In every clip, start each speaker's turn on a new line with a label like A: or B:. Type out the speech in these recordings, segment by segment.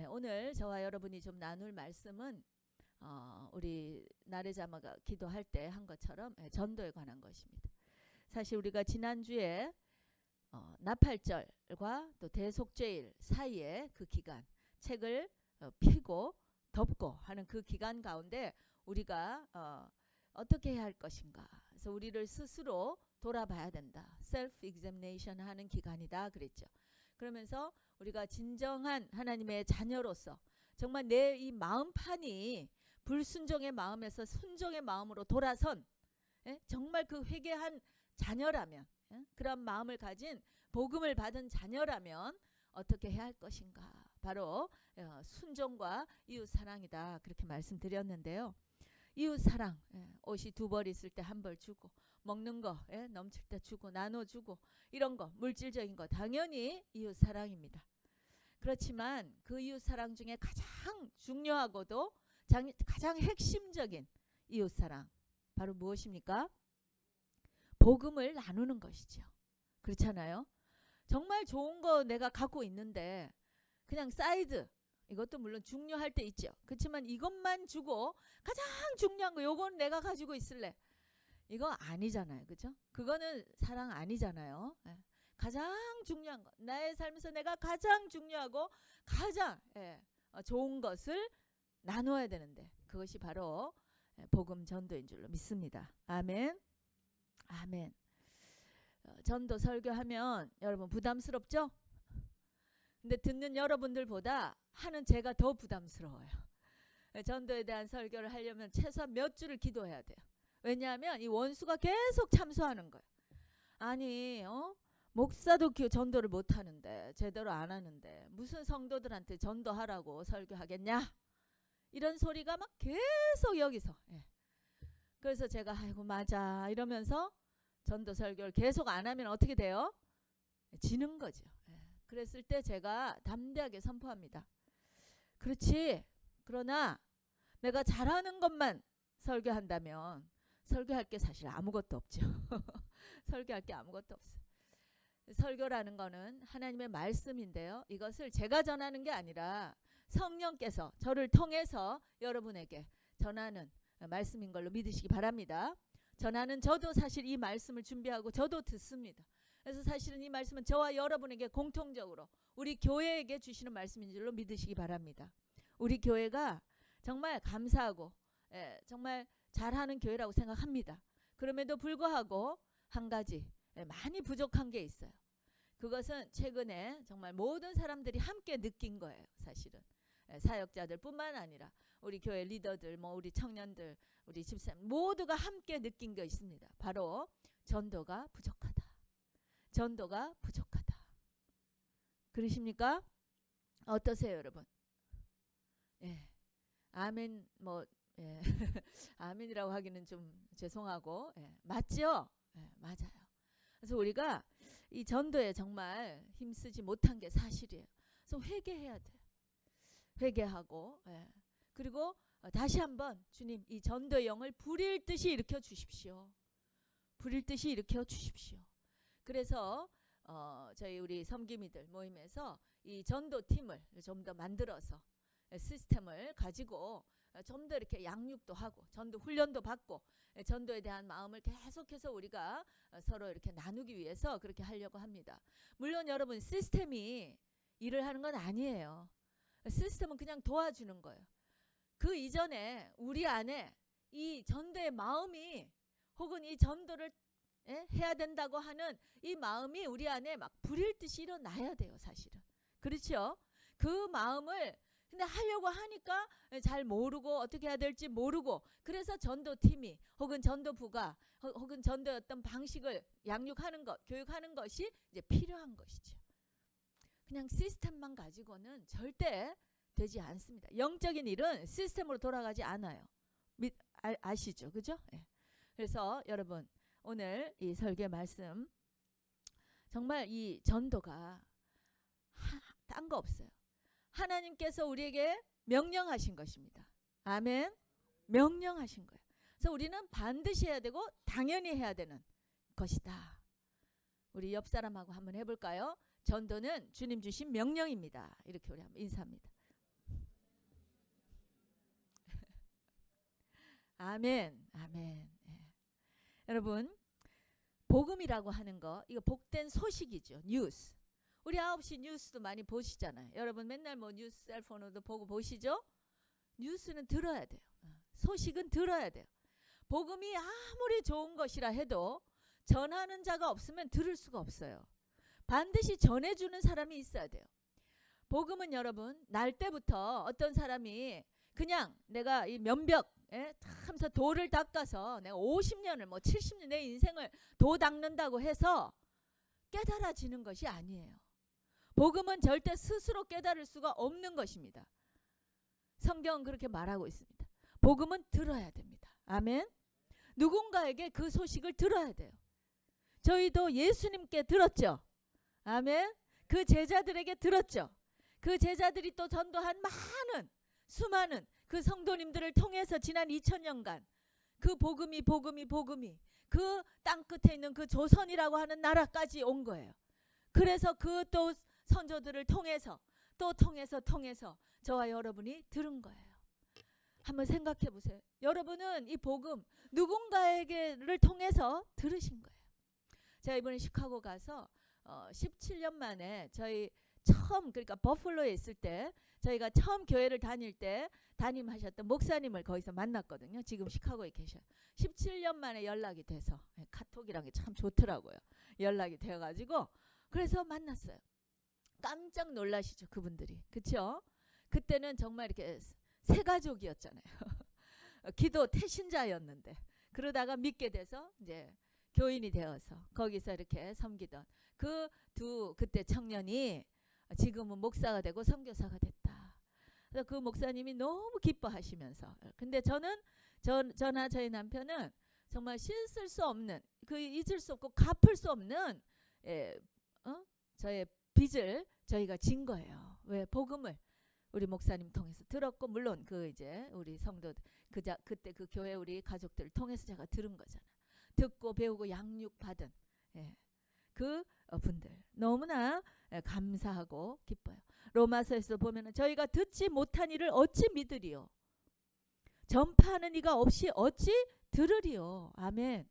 A: 오늘 저와 여러분이 좀 나눌 말씀은 우리 나래자마가 기도할 때 한 것처럼 전도에 관한 것입니다. 사실 우리가 지난주에 나팔절과 또 대속죄일 사이에 그 기간, 책을 피고 덮고 하는 그 기간 가운데 우리가 어떻게 해야 할 것인가. 그래서 우리를 스스로 돌아봐야 된다. 셀프 examination 하는 기간이다 그랬죠. 그러면서 우리가 진정한 하나님의 자녀로서 정말 내 이 마음판이 불순종의 마음에서 순종의 마음으로 돌아선 정말 그 회개한 자녀라면, 그런 마음을 가진 복음을 받은 자녀라면 어떻게 해야 할 것인가. 바로 순종과 이웃사랑이다 그렇게 말씀드렸는데요. 이웃사랑, 옷이 2벌 있을 때 1벌 주고, 먹는 거 넘칠 때 주고 나눠주고, 이런 거 물질적인 거 당연히 이웃사랑입니다. 그렇지만 그 이웃사랑 중에 가장 중요하고도 가장 핵심적인 이웃사랑 바로 무엇입니까? 복음을 나누는 것이죠. 그렇잖아요. 정말 좋은 거 내가 갖고 있는데 그냥 사이드, 이것도 물론 중요할 때 있죠. 그렇지만 이것만 주고 가장 중요한 거 요건 내가 가지고 있을래, 이거 아니잖아요. 그죠? 그거는 사랑 아니잖아요. 가장 중요한 거, 나의 삶에서 내가 가장 중요하고 가장 좋은 것을 나눠야 되는데 그것이 바로 복음 전도인 줄로 믿습니다. 아멘. 아멘. 전도 설교하면 여러분 부담스럽죠? 근데 듣는 여러분들보다 하는 제가 더 부담스러워요. 전도에 대한 설교를 하려면 최소한 몇 주를 기도해야 돼요. 왜냐하면 이 원수가 계속 참소하는 거예요. 아니 목사도 전도를 못하는데, 제대로 안 하는데 무슨 성도들한테 전도하라고 설교하겠냐, 이런 소리가 막 계속 여기서. 그래서 제가 아이고 맞아 이러면서 전도 설교를 계속 안 하면 어떻게 돼요? 지는 거죠. 그랬을 때 제가 담대하게 선포합니다. 그렇지, 그러나 내가 잘하는 것만 설교한다면 설교할 게 사실 아무것도 없죠. 설교할 게 아무것도 없어요. 설교라는 거는 하나님의 말씀인데요. 이것을 제가 전하는 게 아니라 성령께서 저를 통해서 여러분에게 전하는 말씀인 걸로 믿으시기 바랍니다. 전하는 저도 사실 이 말씀을 준비하고 저도 듣습니다. 그래서 사실은 이 말씀은 저와 여러분에게 공통적으로 우리 교회에게 주시는 말씀인 줄로 믿으시기 바랍니다. 우리 교회가 정말 감사하고 정말 잘하는 교회라고 생각합니다. 그럼에도 불구하고 한 가지 많이 부족한 게 있어요. 그것은 최근에 정말 모든 사람들이 함께 느낀 거예요. 사실은 사역자들 뿐만 아니라 우리 교회 리더들, 우리 청년들, 우리 집사님 모두가 함께 느낀 게 있습니다. 바로 전도가 부족하다. 전도가 부족하다. 그러십니까? 어떠세요, 여러분? 아멘. 아멘이라고 하기는 좀 죄송하고, 맞죠? 맞아요. 그래서 우리가 이 전도에 정말 힘쓰지 못한 게 사실이에요. 그래서 회개해야 돼요. 회개하고, 그리고 다시 한번 주님 이 전도의 영을 불일 듯이 일으켜 주십시오. 불일 듯이 일으켜 주십시오. 그래서 저희 우리 섬김이들 모임에서 이 전도팀을 좀 더 만들어서 시스템을 가지고 좀 더 이렇게 양육도 하고 전도 훈련도 받고 전도에 대한 마음을 계속해서 우리가 서로 이렇게 나누기 위해서 그렇게 하려고 합니다. 물론 여러분 시스템이 일을 하는 건 아니에요. 시스템은 그냥 도와주는 거예요. 그 이전에 우리 안에 이 전도의 마음이, 혹은 이 전도를 해야 된다고 하는 이 마음이 우리 안에 막 불일 듯이 일어나야 돼요. 사실은. 그렇죠? 그 마음을 근데 하려고 하니까 잘 모르고 어떻게 해야 될지 모르고, 그래서 전도팀이 혹은 전도부가 혹은 전도의 어떤 방식을 양육하는 것, 교육하는 것이 이제 필요한 것이죠. 그냥 시스템만 가지고는 절대 되지 않습니다. 영적인 일은 시스템으로 돌아가지 않아요. 아시죠? 그죠? 그래서 여러분 오늘 이 설교 말씀 정말 이 전도가 딴 거 없어요. 하나님께서 우리에게 명령하신 것입니다. 아멘. 명령하신 거예요. 그래서 우리는 반드시 해야 되고 당연히 해야 되는 것이다. 우리 옆 사람하고 한번 해볼까요? 전도는 주님 주신 명령입니다. 이렇게 우리 한번 인사합니다. 아멘. 아멘. 예. 여러분, 복음이라고 하는 거 이거 복된 소식이죠. 뉴스. 우리 9시 뉴스도 많이 보시잖아요. 여러분 맨날 뭐 뉴스 셀폰으로도 보고 보시죠? 뉴스는 들어야 돼요. 소식은 들어야 돼요. 복음이 아무리 좋은 것이라 해도 전하는 자가 없으면 들을 수가 없어요. 반드시 전해주는 사람이 있어야 돼요. 복음은 여러분 날 때부터 어떤 사람이 그냥 내가 이 면벽 하면서 돌을 닦아서 내가 50년을 뭐 70년 내 인생을 도 닦는다고 해서 깨달아지는 것이 아니에요. 복음은 절대 스스로 깨달을 수가 없는 것입니다. 성경은 그렇게 말하고 있습니다. 복음은 들어야 됩니다. 아멘. 누군가에게 그 소식을 들어야 돼요. 저희도 예수님께 들었죠. 아멘. 그 제자들에게 들었죠. 그 제자들이 또 전도한 많은 수많은 그 성도님들을 통해서 지난 2000년간 그 복음이 그 땅끝에 있는 그 조선이라고 하는 나라까지 온 거예요. 그래서 그 또 선조들을 통해서 또 통해서 저와 여러분이 들은 거예요. 한번 생각해 보세요. 여러분은 이 복음 누군가에게를 통해서 들으신 거예요. 제가 이번에 시카고 가서 17년 만에 저희 처음 그러니까 버플로에 있을 때 저희가 처음 교회를 다닐 때 담임하셨던 목사님을 거기서 만났거든요. 지금 시카고에 계셔요. 17년 만에 연락이 돼서 카톡이란 게 참 좋더라고요. 연락이 되어가지고 그래서 만났어요. 깜짝 놀라시죠 그분들이. 그렇죠? 그때는 정말 이렇게 새 가족이었잖아요. 기도 태신자였는데 그러다가 믿게 돼서 이제 교인이 되어서 거기서 이렇게 섬기던 그 그때 청년이 지금은 목사가 되고 선교사가 됐다. 그래서 그 목사님이 너무 기뻐하시면서 근데 저나 저희 남편은 정말 씻을 수 없는 그 잊을 수 없고 갚을 수 없는 저의 빚을 저희가 진 거예요. 왜? 복음을 우리 목사님 통해서 들었고 물론 그 이제 우리 성도 그때 그 교회 우리 가족들을 통해서 제가 들은 거잖아. 듣고 배우고 양육 받은 그 분들 너무나 감사하고 기뻐요. 로마서에서 보면은 저희가 듣지 못한 일을 어찌 믿으리요? 전파하는 이가 없이 어찌 들으리요? 아멘.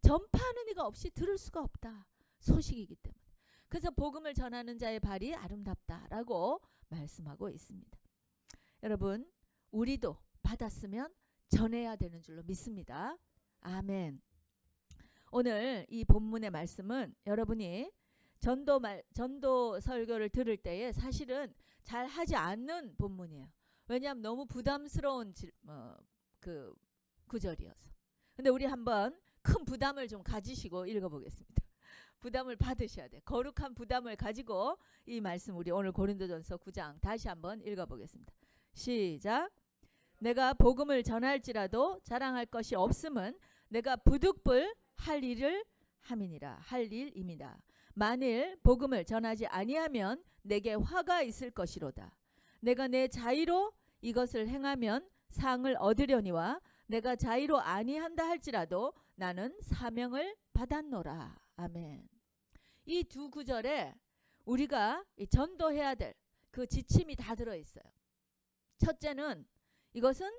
A: 전파하는 이가 없이 들을 수가 없다. 소식이기 때문에. 그래서 복음을 전하는 자의 발이 아름답다라고 말씀하고 있습니다. 여러분 우리도 받았으면 전해야 되는 줄로 믿습니다. 아멘. 오늘 이 본문의 말씀은 여러분이 전도 설교를 들을 때에 사실은 잘 하지 않는 본문이에요. 왜냐하면 너무 부담스러운 그 구절이어서. 근데 우리 한번 큰 부담을 좀 가지시고 읽어보겠습니다. 부담을 받으셔야 돼요. 거룩한 부담을 가지고 이 말씀 우리 오늘 고린도전서 9장 다시 한번 읽어보겠습니다. 시작. 내가 복음을 전할지라도 자랑할 것이 없음은 내가 부득불 할 일을 함이니라. 할 일입니다. 만일 복음을 전하지 아니하면 내게 화가 있을 것이로다. 내가 내 자의로 이것을 행하면 상을 얻으려니와 내가 자의로 아니한다 할지라도 나는 사명을 받았노라. 아멘. 이 두 구절에 우리가 전도해야 될 그 지침이 다 들어있어요. 첫째는 이것은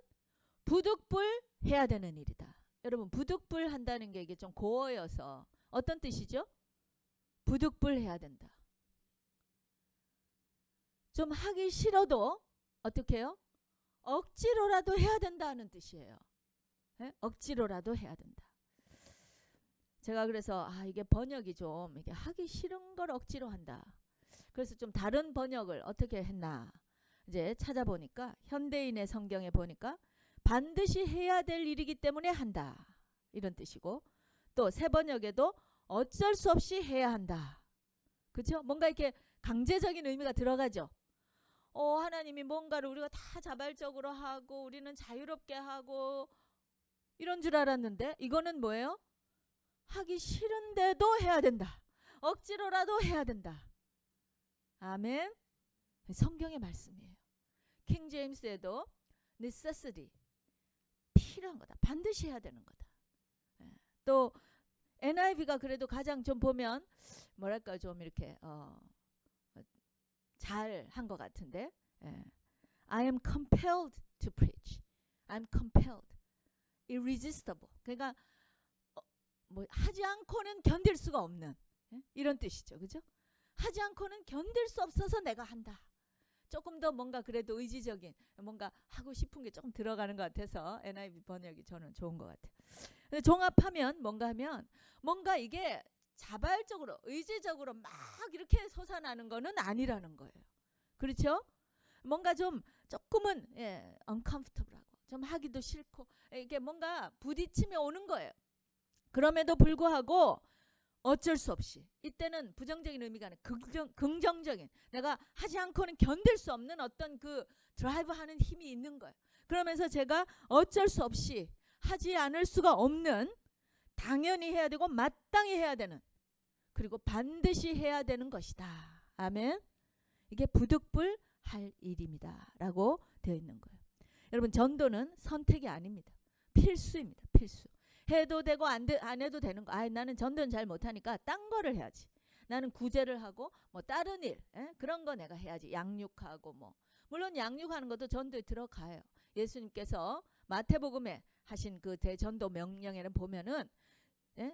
A: 부득불 해야 되는 일이다. 여러분 부득불 한다는 게 이게 좀 고어여서 어떤 뜻이죠? 부득불 해야 된다. 좀 하기 싫어도 어떻게 해요? 억지로라도 해야 된다는 뜻이에요. 네? 억지로라도 해야 된다. 제가 그래서 이게 번역이 좀 이게 하기 싫은 걸 억지로 한다. 그래서 좀 다른 번역을 어떻게 했나 이제 찾아보니까 현대인의 성경에 보니까 반드시 해야 될 일이기 때문에 한다. 이런 뜻이고 또 새 번역에도 어쩔 수 없이 해야 한다. 그렇죠? 뭔가 이렇게 강제적인 의미가 들어가죠. 하나님이 뭔가를 우리가 다 자발적으로 하고 우리는 자유롭게 하고 이런 줄 알았는데 이거는 뭐예요? 하기 싫은데도 해야 된다. 억지로라도 해야 된다. 아멘. 성경의 말씀이에요. 킹 제임스에도 necessity 필요한 거다. 반드시 해야 되는 거다. 또 NIV가 그래도 가장 좀 보면 뭐랄까 좀 이렇게 잘 한 것 같은데 I am compelled to preach. I'm compelled. irresistible. 그러니까 뭐 하지 않고는 견딜 수가 없는, 예? 이런 뜻이죠. 그죠? 하지 않고는 견딜 수 없어서 내가 한다. 조금 더 뭔가 그래도 의지적인 뭔가 하고 싶은 게 조금 들어가는 것 같아서 NIV 번역이 저는 좋은 것 같아요. 근데 종합하면 뭔가 하면 뭔가 이게 자발적으로 의지적으로 막 이렇게 솟아나는 거는 아니라는 거예요. 그렇죠? 뭔가 좀 조금은 uncomfortable하고 좀 하기도 싫고 이게 뭔가 부딪힘이 오는 거예요. 그럼에도 불구하고 어쩔 수 없이 이때는 부정적인 의미가 아니라 긍정적인 내가 하지 않고는 견딜 수 없는 어떤 그 드라이브하는 힘이 있는 거예요. 그러면서 제가 어쩔 수 없이 하지 않을 수가 없는 당연히 해야 되고 마땅히 해야 되는 그리고 반드시 해야 되는 것이다. 아멘. 이게 부득불할 일입니다. 라고 되어 있는 거예요. 여러분 전도는 선택이 아닙니다. 필수입니다. 필수. 해도 되고 안 해도 되는 거. 나는 전도는 잘 못하니까 딴 거를 해야지. 나는 구제를 하고 뭐 다른 일 그런 거 내가 해야지. 양육하고 뭐 물론 양육하는 것도 전도에 들어가요. 예수님께서 마태복음에 하신 그 대전도 명령에는 보면은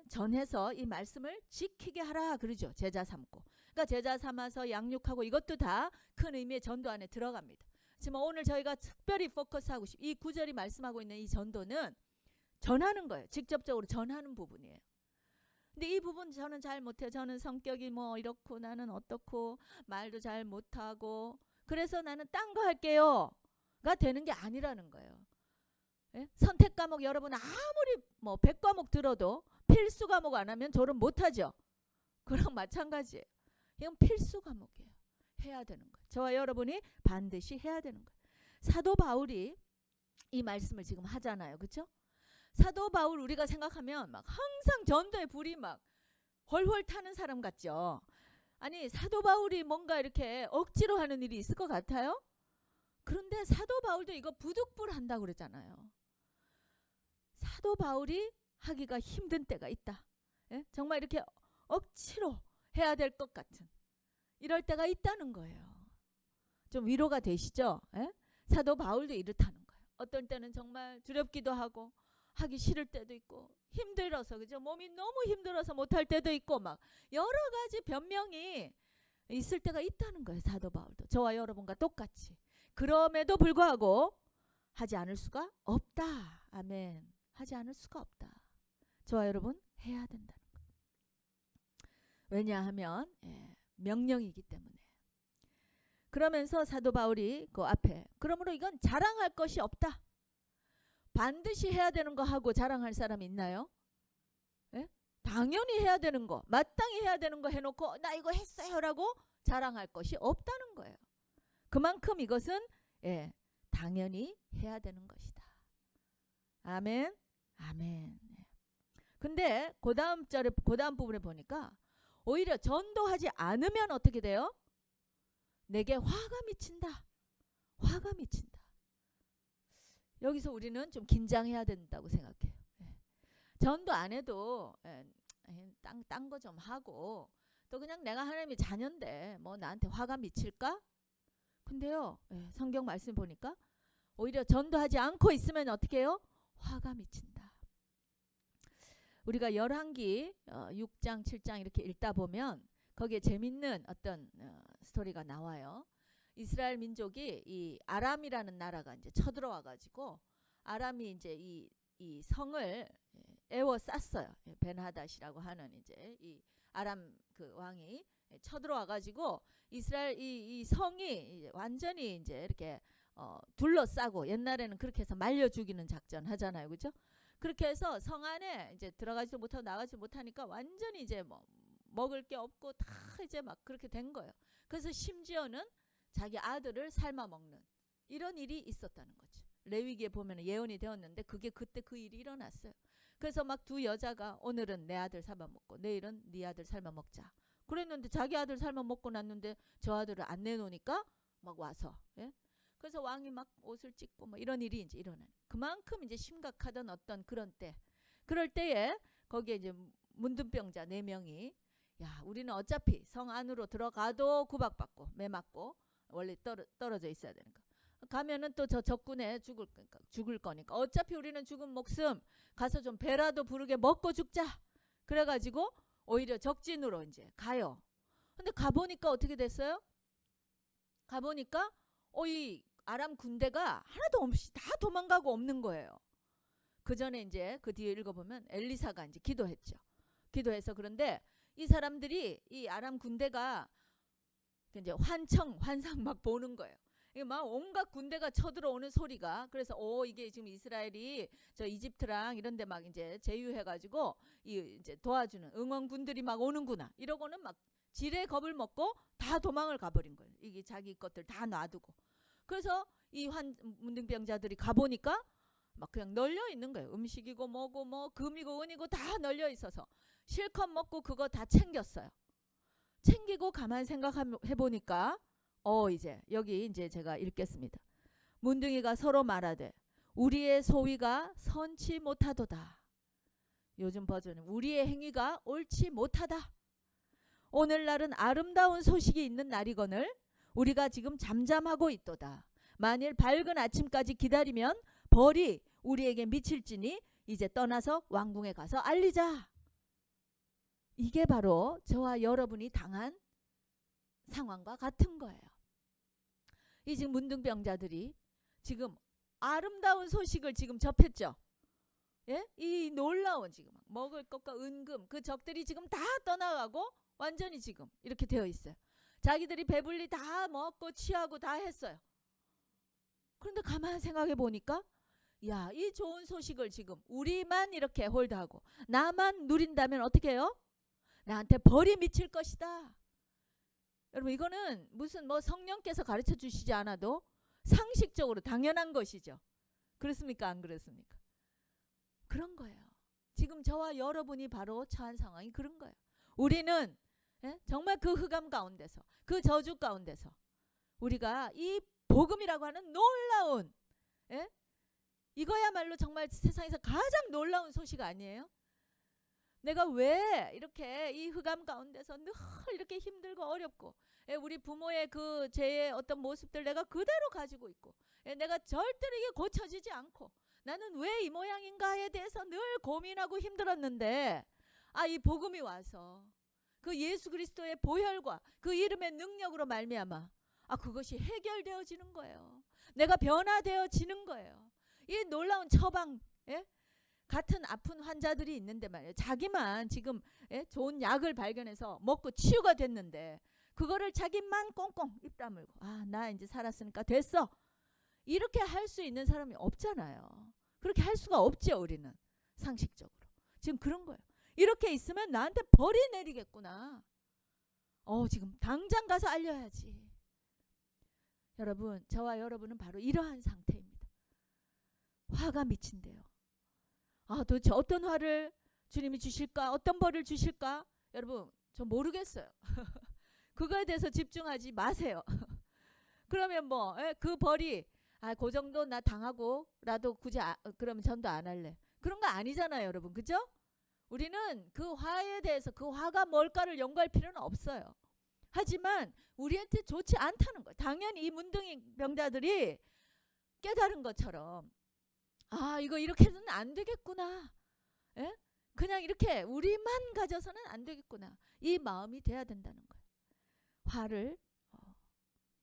A: 전해서 이 말씀을 지키게 하라 그러죠. 제자 삼고. 그러니까 제자 삼아서 양육하고 이것도 다 큰 의미의 전도 안에 들어갑니다. 지금 오늘 저희가 특별히 포커스하고 이 구절이 말씀하고 있는 이 전도는 전하는 거예요. 직접적으로 전하는 부분이에요. 근데 이 부분 저는 잘 못해요. 저는 성격이 뭐 이렇고 나는 어떻고 말도 잘 못하고 그래서 나는 딴 거 할게요가 되는 게 아니라는 거예요. 선택 과목 여러분 아무리 뭐 100과목 들어도 필수 과목 안 하면 졸업 못하죠. 그랑 마찬가지예요. 이건 필수 과목이에요. 해야 되는 거예요. 저와 여러분이 반드시 해야 되는 거예요. 사도 바울이 이 말씀을 지금 하잖아요. 그렇죠? 사도 바울 우리가 생각하면 막 항상 전도의 불이 막 훨훨 타는 사람 같죠. 아니 사도 바울이 뭔가 이렇게 억지로 하는 일이 있을 것 같아요? 그런데 사도 바울도 이거 부득불한다고 그러잖아요. 사도 바울이 하기가 힘든 때가 있다. 정말 이렇게 억지로 해야 될 것 같은 이럴 때가 있다는 거예요. 좀 위로가 되시죠? 사도 바울도 이렇다는 거예요. 어떤 때는 정말 두렵기도 하고 하기 싫을 때도 있고 힘들어서 그죠? 몸이 너무 힘들어서 못할 때도 있고 막 여러 가지 변명이 있을 때가 있다는 거예요. 사도 바울도 저와 여러분과 똑같이. 그럼에도 불구하고 하지 않을 수가 없다. 아멘. 하지 않을 수가 없다. 저와 여러분 해야 된다는 거예요. 왜냐하면 명령이기 때문에. 그러면서 사도 바울이 그 앞에 그러므로 이건 자랑할 것이 없다. 반드시 해야 되는 거 하고 자랑할 사람이 있나요? 당연히 해야 되는 거 마땅히 해야 되는 거 해놓고 나 이거 했어요라고 자랑할 것이 없다는 거예요. 그만큼 이것은 당연히 해야 되는 것이다. 아멘. 아멘. 근데 그 다음 부분에 보니까 오히려 전도하지 않으면 어떻게 돼요? 내게 화가 미친다. 화가 미친다. 여기서 우리는 좀 긴장해야 된다고 생각해요. 전도 안 해도 딴 거 좀 하고 또 그냥 내가 하나님의 자녀인데 뭐 나한테 화가 미칠까? 근데요 성경 말씀 보니까 오히려 전도하지 않고 있으면 어떻게 해요? 화가 미친다. 우리가 열왕기 6장 7장 이렇게 읽다 보면 거기에 재밌는 어떤 스토리가 나와요. 이스라엘 민족이 이 아람이라는 나라가 이제 쳐들어와 가지고 아람이 이제 이 성을 에워쌌어요. 벤하닷이라고 하는 이제 이 아람 그 왕이 쳐들어와 가지고 이스라엘 이 성이 이제 완전히 이제 이렇게 둘러싸고 옛날에는 그렇게 해서 말려 죽이는 작전 하잖아요. 그죠? 그렇게 해서 성 안에 이제 들어가지도 못하고 나가지 못하니까 완전히 이제 뭐 먹을 게 없고 다 이제 막 그렇게 된 거예요. 그래서 심지어는 자기 아들을 삶아 먹는 이런 일이 있었다는 거죠. 레위기에 보면 예언이 되었는데 그게 그때 그 일이 일어났어요. 그래서 막 두 여자가 오늘은 내 아들 삶아 먹고 내일은 네 아들 삶아 먹자. 그랬는데 자기 아들 삶아 먹고 났는데 저 아들을 안 내놓으니까 막 와서 그래서 왕이 막 옷을 찢고 뭐 이런 일이 이제 일어나요. 그만큼 이제 심각하던 어떤 그런 때. 그럴 때에 거기에 이제 문둥병자 4명이 야 우리는 어차피 성 안으로 들어가도 구박받고 매맞고 원래 떨어져 있어야 되는 거. 가면은 또 저 적군에 죽을 거니까 어차피 우리는 죽은 목숨 가서 좀 배라도 부르게 먹고 죽자. 그래가지고 오히려 적진으로 이제 가요. 근데 가보니까 어떻게 됐어요? 가보니까 이 아람 군대가 하나도 없이 다 도망가고 없는 거예요. 그 전에 이제 그 뒤에 읽어보면 엘리사가 이제 기도했죠. 기도해서 그런데 이 사람들이 이 아람 군대가 이제 환상 막 보는 거예요. 이게 막 온갖 군대가 쳐들어오는 소리가. 그래서 이게 지금 이스라엘이 저 이집트랑 이런 데 막 이제 제휴해가지고 이제 도와주는 응원군들이 막 오는구나. 이러고는 막 지레 겁을 먹고 다 도망을 가버린 거예요. 이게 자기 것들 다 놔두고. 그래서 이 문둥병자들이 가보니까 막 그냥 널려 있는 거예요. 음식이고 뭐고 뭐 금이고 은이고 다 널려 있어서 실컷 먹고 그거 다 챙겼어요. 챙기고 가만 생각해 보니까 이제 여기 이제 제가 읽겠습니다. 문둥이가 서로 말하되 우리의 소위가 선치 못하도다. 요즘 버전은 우리의 행위가 옳지 못하다. 오늘날은 아름다운 소식이 있는 날이거늘 우리가 지금 잠잠하고 있도다. 만일 밝은 아침까지 기다리면 벌이 우리에게 미칠지니 이제 떠나서 왕궁에 가서 알리자. 이게 바로 저와 여러분이 당한 상황과 같은 거예요. 이 지금 문둥병자들이 지금 아름다운 소식을 지금 접했죠. 예? 이 놀라운 지금 먹을 것과 은금 그 적들이 지금 다 떠나가고 완전히 지금 이렇게 되어 있어요. 자기들이 배불리 다 먹고 취하고 다 했어요. 그런데 가만 생각해 보니까 야, 이 좋은 소식을 지금 우리만 이렇게 홀드하고 나만 누린다면 어떻게 해요? 나한테 벌이 미칠 것이다. 여러분 이거는 무슨 뭐 성령께서 가르쳐 주시지 않아도 상식적으로 당연한 것이죠. 그렇습니까? 안 그렇습니까? 그런 거예요. 지금 저와 여러분이 바로 처한 상황이 그런 거예요. 우리는 정말 그 흑암 가운데서 그 저주 가운데서 우리가 이 복음이라고 하는 놀라운 이거야말로 정말 세상에서 가장 놀라운 소식 아니에요? 내가 왜 이렇게 이 흑암 가운데서 늘 이렇게 힘들고 어렵고 우리 부모의 그 죄의 어떤 모습들 내가 그대로 가지고 있고 내가 절대로 이게 고쳐지지 않고 나는 왜 이 모양인가에 대해서 늘 고민하고 힘들었는데 이 복음이 와서 그 예수 그리스도의 보혈과 그 이름의 능력으로 말미암아 그것이 해결되어지는 거예요. 내가 변화되어지는 거예요. 이 놀라운 처방 같은 아픈 환자들이 있는데 말이에요. 자기만 지금 좋은 약을 발견해서 먹고 치유가 됐는데 그거를 자기만 꽁꽁 입 다물고 나 이제 살았으니까 됐어. 이렇게 할 수 있는 사람이 없잖아요. 그렇게 할 수가 없죠. 우리는 상식적으로. 지금 그런 거예요. 이렇게 있으면 나한테 벌이 내리겠구나. 지금 당장 가서 알려야지. 여러분 저와 여러분은 바로 이러한 상태입니다. 화가 미친대요. 도대체 어떤 화를 주님이 주실까? 어떤 벌을 주실까? 여러분 저 모르겠어요. 그거에 대해서 집중하지 마세요. 그러면 뭐 그 벌이 그 정도 나 당하고라도 굳이 그러면 전도 안 할래. 그런 거 아니잖아요, 여러분. 그죠? 우리는 그 화에 대해서 그 화가 뭘까를 연구할 필요는 없어요. 하지만 우리한테 좋지 않다는 거예요. 당연히 이 문둥이 병자들이 깨달은 것처럼 이거 이렇게 해서는 안 되겠구나. 그냥 이렇게 우리만 가져서는 안 되겠구나. 이 마음이 돼야 된다는 거예요. 화를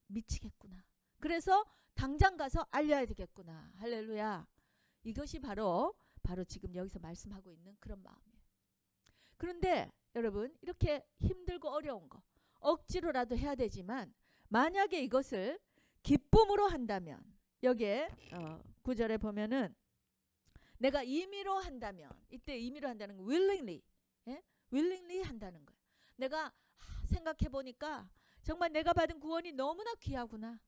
A: 미치겠구나. 그래서 당장 가서 알려야 되겠구나. 할렐루야. 이것이 바로 지금 여기서 말씀하고 있는 그런 마음이에요. 그런데 여러분 이렇게 힘들고 어려운 거 억지로라도 해야 되지만 만약에 이것을 기쁨으로 한다면 여기에 9절에 보면은 내가 임의로 한다면 이때 임의로 한다는 건 willingly willingly 한다는 거예요. 내가 생각해 보니까 정말 내가 받은 구원이 너무나 귀하구나.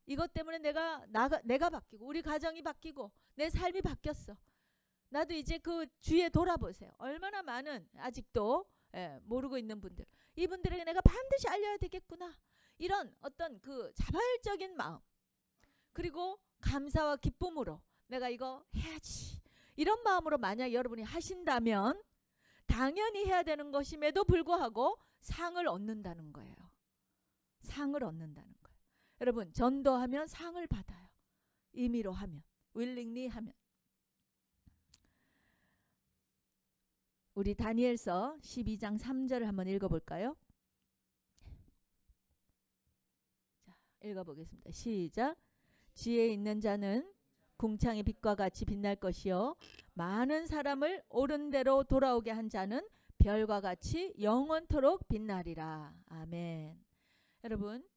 A: 이것 때문에 내가 바뀌고 우리 가정이 바뀌고 내 삶이 바뀌었어. 나도 이제 그 주위에 돌아보세요. 얼마나 많은 아직도 모르고 있는 분들. 이분들에게 내가 반드시 알려야 되겠구나. 이런 어떤 그 자발적인 마음. 그리고 감사와 기쁨으로 내가 이거 해야지. 이런 마음으로 만약 여러분이 하신다면 당연히 해야 되는 것임에도 불구하고 상을 얻는다는 거예요. 상을 얻는다는 거예요. 여러분 전도하면 상을 받아요. 임의로 하면, willingly 하면. 우리 다니엘서 12장 3절을 한번 읽어볼까요? 자, 읽어보겠습니다. 시작. 지혜 있는 자는 궁창의 빛과 같이 빛날 것이요 많은 사람을 옳은 대로 돌아오게 한 자는 별과 같이 영원토록 빛나리라. 아멘. 여러분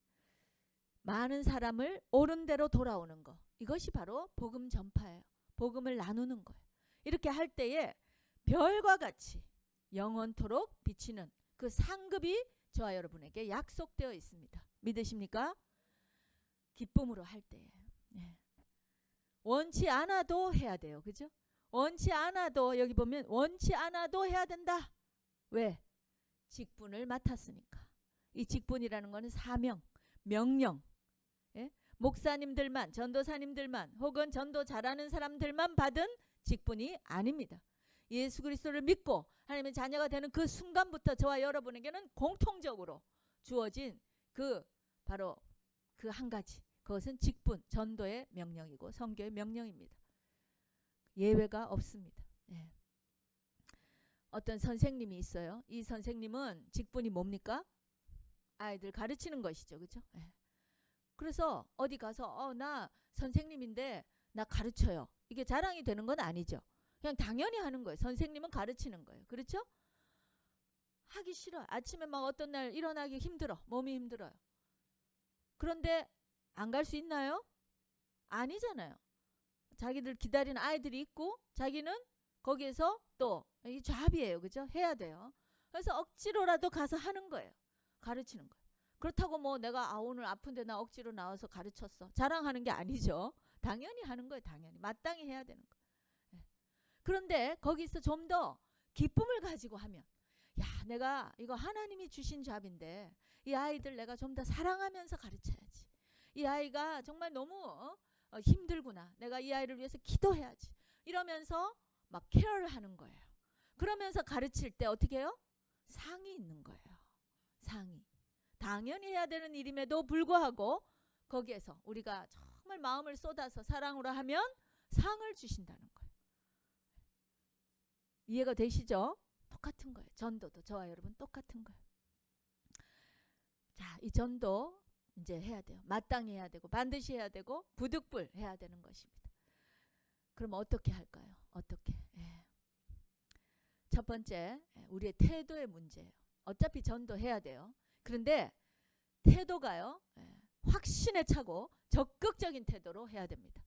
A: 많은 사람을 옳은 대로 돌아오는 거, 이것이 바로 복음 전파예요. 복음을 나누는 거예요. 이렇게 할 때에 별과 같이 영원토록 비치는 그 상급이 저와 여러분에게 약속되어 있습니다. 믿으십니까? 기쁨으로 할 때에. 네. 원치 않아도 해야 돼요. 그죠? 원치 않아도, 여기 보면 원치 않아도 해야 된다. 왜? 직분을 맡았으니까. 이 직분이라는 거는 사명, 명령. 예? 목사님들만, 전도사님들만, 혹은 전도 잘하는 사람들만 받은 직분이 아닙니다. 예수 그리스도를 믿고 하나님의 자녀가 되는 그 순간부터 저와 여러분에게는 공통적으로 주어진 그 바로 그 한 가지, 그것은 직분, 전도의 명령이고 선교의 명령입니다. 예외가 없습니다. 예. 어떤 선생님이 있어요. 이 선생님은 직분이 뭡니까? 아이들 가르치는 것이죠. 그렇죠? 예. 그래서 어디 가서 나 선생님인데 나 가르쳐요. 이게 자랑이 되는 건 아니죠. 그냥 당연히 하는 거예요. 선생님은 가르치는 거예요. 그렇죠? 하기 싫어요. 아침에 막 어떤 날 일어나기 힘들어. 몸이 힘들어요. 그런데 안 갈 수 있나요? 아니잖아요. 자기들 기다리는 아이들이 있고 자기는 거기에서 또 이 잡이에요. 그죠? 해야 돼요. 그래서 억지로라도 가서 하는 거예요. 가르치는 거예요. 그렇다고 뭐 내가 오늘 아픈데 나 억지로 나와서 가르쳤어. 자랑하는 게 아니죠. 당연히 하는 거예요. 당연히. 마땅히 해야 되는 거예요. 네. 그런데 거기서 좀 더 기쁨을 가지고 하면, 야, 내가 이거 하나님이 주신 잡인데 이 아이들 내가 좀 더 사랑하면서 가르쳐야지. 이 아이가 정말 너무 힘들구나. 내가 이 아이를 위해서 기도해야지. 이러면서 막 케어를 하는 거예요. 그러면서 가르칠 때 어떻게 해요? 상이 있는 거예요. 상이. 당연히 해야 되는 일임에도 불구하고 거기에서 우리가 정말 마음을 쏟아서 사랑으로 하면 상을 주신다는 거예요. 이해가 되시죠? 똑같은 거예요. 전도도 저와 여러분 똑같은 거예요. 자, 이 전도 이제 해야 돼요. 마땅히 해야 되고 반드시 해야 되고 부득불 해야 되는 것입니다. 그럼 어떻게 할까요? 어떻게? 예. 첫 번째, 우리의 태도의 문제예요. 어차피 전도해야 돼요. 그런데 태도가요, 확신에 차고 적극적인 태도로 해야 됩니다.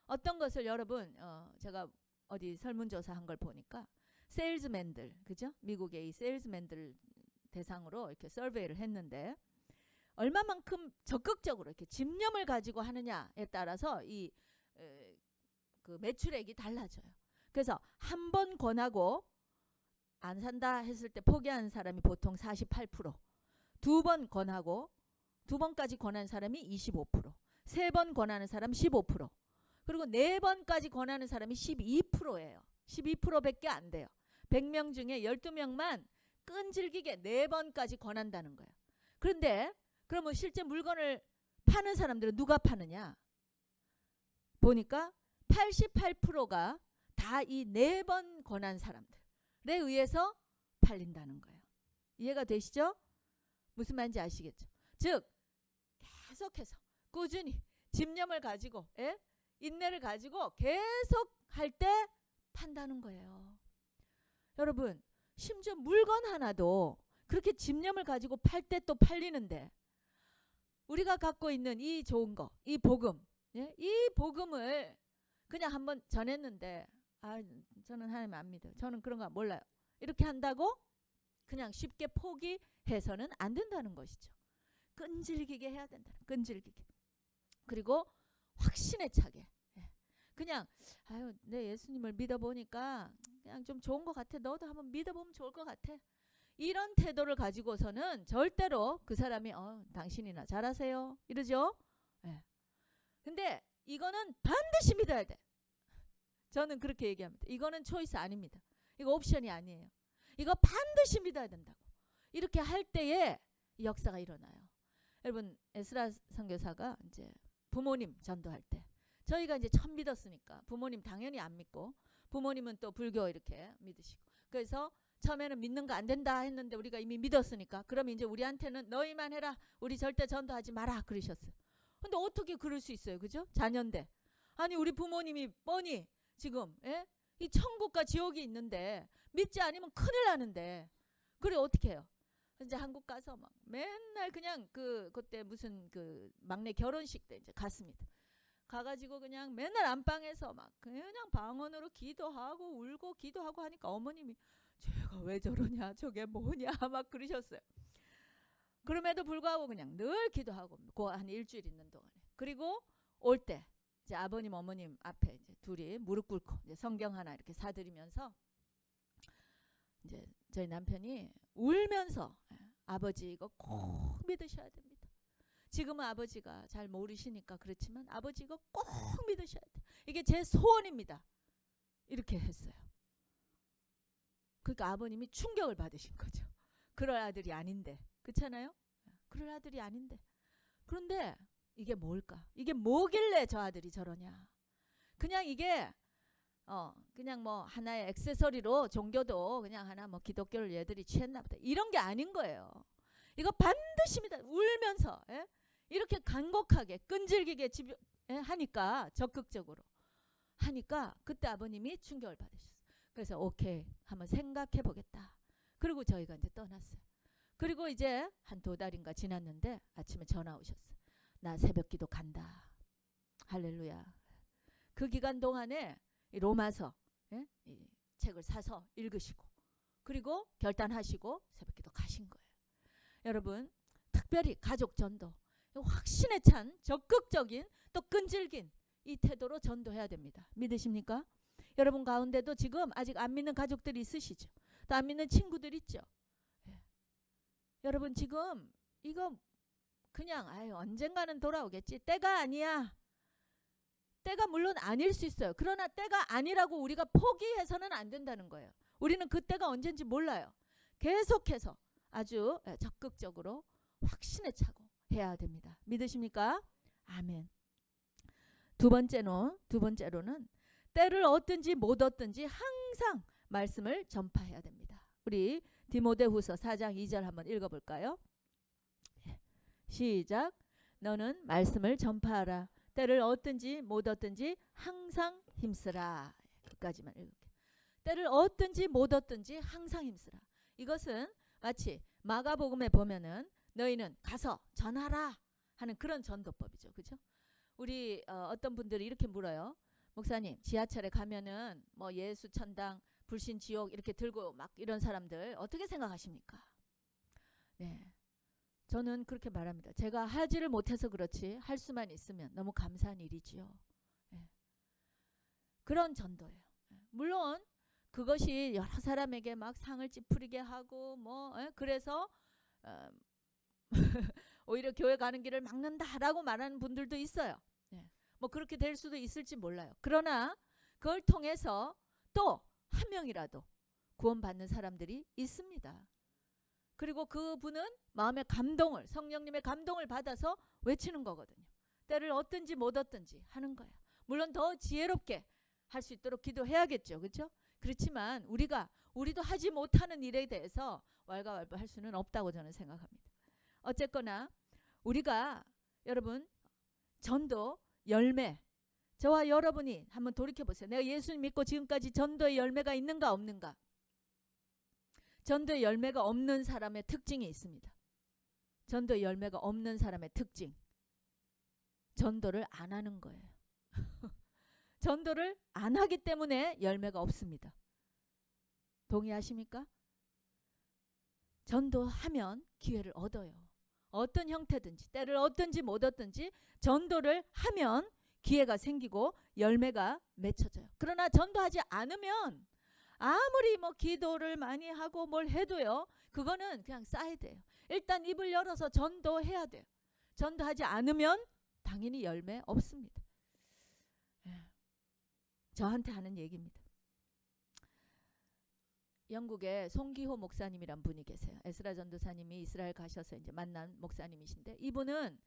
A: 어떤 것을 여러분, 제가 어디 설문조사한 걸 보니까 세일즈맨들, 그죠? 미국의 이 세일즈맨들 대상으로 이렇게 서베이를 했는데 얼마만큼 적극적으로 이렇게 집념을 가지고 하느냐에 따라서 이 그 매출액이 달라져요. 그래서 한 번 권하고 안 산다 했을 때 포기하는 사람이 보통 48%, 두 번 권하고 두 번까지 권한 사람이 25%, 세 번 권하는 사람 15%, 그리고 네 번까지 권하는 사람이 12%예요. 12%밖에 안 돼요. 100명 중에 12명만 끈질기게 네 번까지 권한다는 거예요. 그런데 그러면 실제 물건을 파는 사람들은 누가 파느냐? 보니까 88%가 다 이 네 번 권한 사람들에 의해서 팔린다는 거예요. 이해가 되시죠? 무슨 말인지 아시겠죠? 즉 계속해서 꾸준히 집념을 가지고 인내를 가지고 계속 할 때 판다는 거예요. 여러분 심지어 물건 하나도 그렇게 집념을 가지고 팔 때 또 팔리는데 우리가 갖고 있는 이 좋은 거, 이 복음, 이 복음을 그냥 한번 전했는데 저는 하나님 안 믿어요. 저는 그런 거 몰라요. 이렇게 한다고 그냥 쉽게 포기해서는 안 된다는 것이죠. 끈질기게 해야 된다. 끈질기게. 그리고 확신에 차게. 그냥 내 예수님을 믿어보니까 그냥 좀 좋은 것 같아. 너도 한번 믿어보면 좋을 것 같아. 이런 태도를 가지고서는 절대로 그 사람이 당신이나 잘하세요 이러죠. 근데 이거는 반드시 믿어야 돼. 저는 그렇게 얘기합니다. 이거는 초이스 아닙니다. 이거 옵션이 아니에요. 이거 반드시 믿어야 된다고. 이렇게 할 때에 역사가 일어나요. 여러분 에스라 선교사가 이제 부모님 전도할 때 저희가 이제 처음 믿었으니까 부모님 당연히 안 믿고 부모님은 또 불교 이렇게 믿으시고 그래서 처음에는 믿는 거 안 된다 했는데 우리가 이미 믿었으니까 그럼 이제 우리한테는 너희만 해라 우리 절대 전도하지 마라 그러셨어요. 근데 어떻게 그럴 수 있어요, 그죠? 자녀인데 아니 우리 부모님이 뻔히 지금 이 천국과 지옥이 있는데 믿지 않으면 큰일 나는데 그래 어떻게 해요? 이제 한국 가서 막 맨날 그냥 그때 무슨 그 막내 결혼식 때 이제 갔습니다. 가가지고 그냥 맨날 안방에서 막 그냥 방언으로 기도하고 울고 기도하고 하니까 어머님이 쟤가 왜 저러냐 저게 뭐냐 막 그러셨어요. 그럼에도 불구하고 그냥 늘 기도하고 그 한 일주일 있는 동안에 그리고 올 때 이제 아버님 어머님 앞에 이제 둘이 무릎 꿇고 이제 성경 하나 이렇게 사드리면서 이제 저희 남편이 울면서 아버지 이거 꼭 믿으셔야 됩니다. 지금은 아버지가 잘 모르시니까 그렇지만 아버지 이거 꼭 믿으셔야 돼. 이게 제 소원입니다. 이렇게 했어요. 그러니까 아버님이 충격을 받으신 거죠. 그럴 아들이 아닌데. 그렇잖아요? 그럴 아들이 아닌데. 그런데 이게 뭘까? 이게 뭐길래 저 아들이 저러냐? 그냥 이게 그냥 뭐 하나의 액세서리로 종교도 그냥 하나 뭐 기독교를 얘들이 취했나 보다. 이런 게 아닌 거예요. 이거 반드시입니다. 울면서 이렇게 간곡하게 끈질기게 하니까 적극적으로 하니까 그때 아버님이 충격을 받으셨어요. 그래서 오케이 한번 생각해 보겠다. 그리고 저희가 이제 떠났어요. 그리고 이제 한 2달인가 지났는데 아침에 전화 오셨어요. 나 새벽기도 간다. 할렐루야. 그 기간 동안에 이 로마서 이 책을 사서 읽으시고 그리고 결단하시고 새벽기도 가신 거예요. 여러분 특별히 가족 전도 확신에 찬 적극적인 또 끈질긴 이 태도로 전도해야 됩니다. 믿으십니까? 여러분 가운데도 지금 아직 안 믿는 가족들이 있으시죠? 또 안 믿는 친구들 있죠? 여러분 지금 이거 그냥 언젠가는 돌아오겠지. 때가 아니야. 때가 물론 아닐 수 있어요. 그러나 때가 아니라고 우리가 포기해서는 안 된다는 거예요. 우리는 그 때가 언젠지 몰라요. 계속해서 아주 적극적으로 확신에 차고 해야 됩니다. 믿으십니까? 아멘. 두 번째로는 때를 얻든지 못 얻든지 항상 말씀을 전파해야 됩니다. 우리 디모데후서 4장 2절 한번 읽어볼까요? 시작. 너는 말씀을 전파하라. 때를 얻든지 못 얻든지 항상 힘쓰라. 끝까지만 읽을게요. 때를 얻든지 못 얻든지 항상 힘쓰라. 이것은 마치 마가복음에 보면은 너희는 가서 전하라 하는 그런 전도법이죠. 그죠? 우리 어떤 분들이 이렇게 물어요. 목사님 지하철에 가면은 뭐 예수 천당 불신 지옥 이렇게 들고 막 이런 사람들 어떻게 생각하십니까? 네, 저는 그렇게 말합니다. 제가 하지를 못해서 그렇지 할 수만 있으면 너무 감사한 일이지요. 네. 그런 전도예요. 물론 그것이 여러 사람에게 막 상을 찌푸리게 하고 그래서 오히려 교회 가는 길을 막는다라고 말하는 분들도 있어요. 네. 뭐 그렇게 될 수도 있을지 몰라요. 그러나 그걸 통해서 또 한 명이라도 구원받는 사람들이 있습니다. 그리고 그분은 마음의 감동을 성령님의 감동을 받아서 외치는 거거든요. 때를 얻든지 못 얻든지 하는 거예요. 물론 더 지혜롭게 할 수 있도록 기도해야겠죠. 그렇죠? 그렇지만 우리도 하지 못하는 일에 대해서 왈가왈부할 수는 없다고 저는 생각합니다. 어쨌거나 우리가 여러분 전도 열매 저와 여러분이 한번 돌이켜보세요. 내가 예수님 믿고 지금까지 전도의 열매가 있는가 없는가. 전도의 열매가 없는 사람의 특징이 있습니다. 전도의 열매가 없는 사람의 특징. 전도를 안 하는 거예요. 전도를 안 하기 때문에 열매가 없습니다. 동의하십니까? 전도하면 기회를 얻어요. 어떤 형태든지 때를 얻든지 못 얻든지 전도를 하면 기회가 생기고 열매가 맺혀져요. 그러나 전도하지 않으면 아무리 뭐 기도를 많이 하고 뭘 해도요. 그거는 그냥 사이드예요. 일단 입을 열어서 전도해야 돼요. 전도하지 않으면 당연히 열매 없습니다. 저한테 하는 얘기입니다. 영국에 송기호 목사님이란 분이 계세요. 에스라 전도사님이 이스라엘 가셔서 이제 만난 목사님이신데, 이분은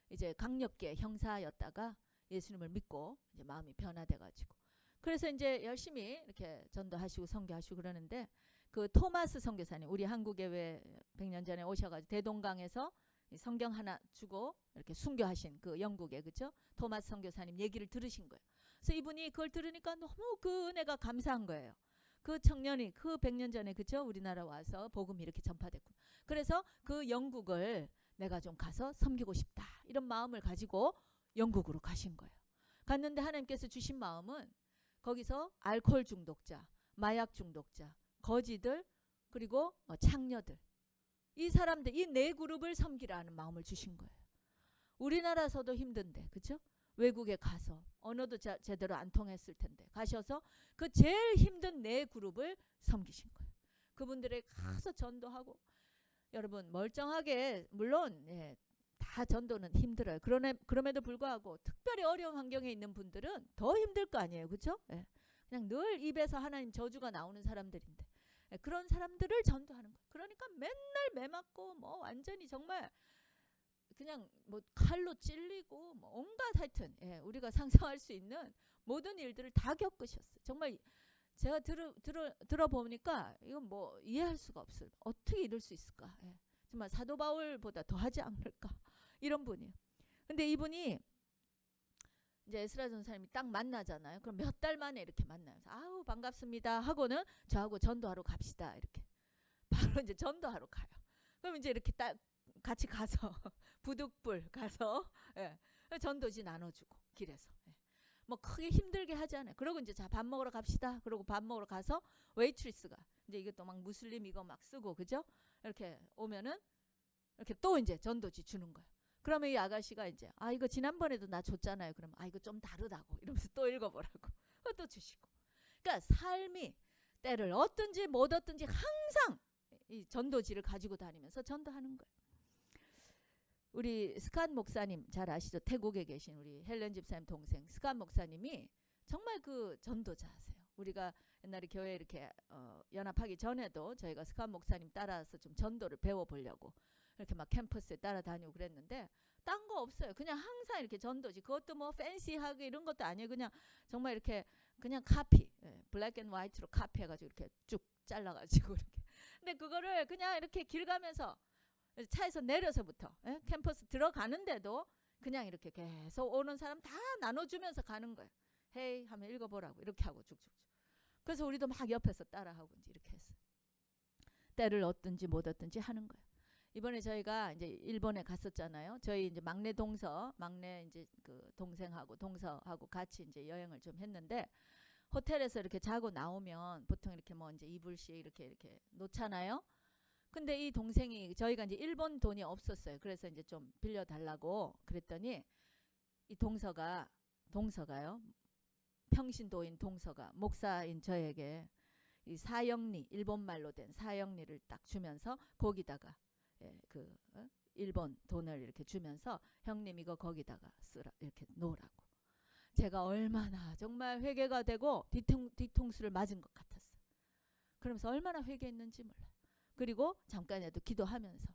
A: 이제 강력계 형사였다가 예수님을 믿고 이제 마음이 변화돼가지고, 그래서 이제 열심히 이렇게 전도하시고 선교하시고 그러는데, 그 토마스 선교사님, 우리 한국에 왜 100년 전에 오셔가지고 대동강에서 성경 하나 주고 이렇게 순교하신 그 영국의, 그죠? 토마스 선교사님 얘기를 들으신 거예요. 그래서 이분이 그걸 들으니까 너무 그 은혜가 감사한 거예요. 그 청년이 그 100년 전에, 그죠? 우리나라 와서 복음이 이렇게 전파됐고, 그래서 그 영국을 내가 좀 가서 섬기고 싶다, 이런 마음을 가지고 영국으로 가신 거예요. 갔는데 하나님께서 주신 마음은 거기서 알코올 중독자, 마약 중독자, 거지들, 그리고 창녀들, 이 사람들, 이 네 그룹을 섬기라는 마음을 주신 거예요. 우리나라에서도 힘든데, 그죠? 외국에 가서 언어도 제대로 안 통했을 텐데 가셔서 그 제일 힘든 네 그룹을 섬기신 거예요. 그분들에 가서 전도하고, 여러분 멀쩡하게, 물론 다 전도는 힘들어요. 그럼에도 불구하고 특별히 어려운 환경에 있는 분들은 더 힘들 거 아니에요, 그렇죠? 그냥 늘 입에서 하나님 저주가 나오는 사람들인데, 그런 사람들을 전도하는 거예요. 그러니까 맨날 매 맞고 뭐 완전히 정말 그냥 뭐 칼로 찔리고 뭐 온갖, 하여튼 우리가 상상할 수 있는 모든 일들을 다 겪으셨어요. 정말 제가 들어보니까 이건 뭐 이해할 수가 없어요. 어떻게 이럴 수 있을까? 정말 사도 바울보다 더 하지 않을까? 이런 분이에요. 근데 이분이 이제 에스라 전사님이 딱 만나잖아요. 그럼 몇 달 만에 이렇게 만나요. 아우 반갑습니다 하고는 저하고 전도하러 갑시다, 이렇게 바로 이제 전도하러 가요. 그럼 이제 이렇게 딱 같이 가서 부득불 가서 전도지 나눠주고 길에서 뭐 크게 힘들게 하지 않아요. 그러고 이제 자 밥 먹으러 갑시다. 그러고 밥 먹으러 가서 웨이트리스가 이제 이것도 막 무슬림 이거 막 쓰고, 그죠? 이렇게 오면은 이렇게 또 이제 전도지 주는 거예요. 그러면 이 아가씨가 이제 이거 지난번에도 나 줬잖아요. 그러면 이거 좀 다르다고 이러면서 또 읽어보라고 또 주시고. 그러니까 삶이 때를 얻든지 못 얻든지 항상 이 전도지를 가지고 다니면서 전도하는 거예요. 우리 스칸 목사님 잘 아시죠? 태국에 계신 우리 헬렌 집사님 동생 스칸 목사님이 정말 그 전도자세요. 우리가 옛날에 교회 이렇게 연합하기 전에도 저희가 스칸 목사님 따라서 좀 전도를 배워보려고 이렇게 막 캠퍼스에 따라다니고 그랬는데, 딴 거 없어요. 그냥 항상 이렇게 전도지. 그것도 뭐 팬시하게 이런 것도 아니에요. 그냥 정말 이렇게 그냥 카피, 블랙 앤 화이트로 카피해가지고 이렇게 쭉 잘라가지고 이렇게. 근데 그거를 그냥 이렇게 길 가면서 차에서 내려서부터 캠퍼스 들어가는데도 그냥 이렇게 계속 오는 사람 다 나눠주면서 가는 거예요. 헤이 하면 읽어보라고 이렇게 하고 쭉쭉쭉. 그래서 우리도 막 옆에서 따라하고 이제 이렇게 했어요. 때를 얻든지 못 얻든지 하는 거예요. 이번에 저희가 이제 일본에 갔었잖아요. 저희 이제 막내 이제 그 동서하고 같이 이제 여행을 좀 했는데, 호텔에서 이렇게 자고 나오면 보통 이렇게 뭐 이제 이불씩 이렇게 놓잖아요. 근데 이 동생이, 저희가 이제 일본 돈이 없었어요. 그래서 이제 좀 빌려달라고 그랬더니 이 동서가요. 평신도인 동서가 목사인 저에게 이 사형리, 일본말로 된 사형리를 딱 주면서 거기다가 일본 돈을 이렇게 주면서 형님 이거 거기다가 쓰라, 이렇게 놓으라고. 제가 얼마나 정말 회개가 되고 뒤통수를 맞은 것 같았어요. 그러면서 얼마나 회개했는지 몰라요. 그리고 잠깐이라도 기도하면서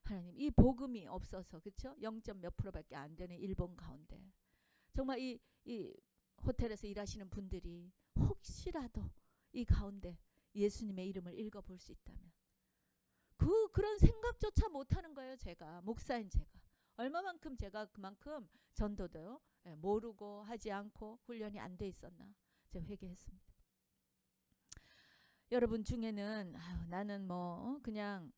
A: 하나님 이 복음이 없어서, 그렇죠? 0. 몇 %밖에 안 되는 일본 가운데 정말 이 호텔에서 일하시는 분들이 혹시라도 이 가운데 예수님의 이름을 읽어볼 수 있다면, 그런 생각조차 못하는 거예요. 제가 목사인 제가 얼마만큼 제가 그만큼 전도도요 모르고 하지 않고 훈련이 안 돼 있었나, 제가 회개했습니다. 여러분 중에는 나는 뭐 그냥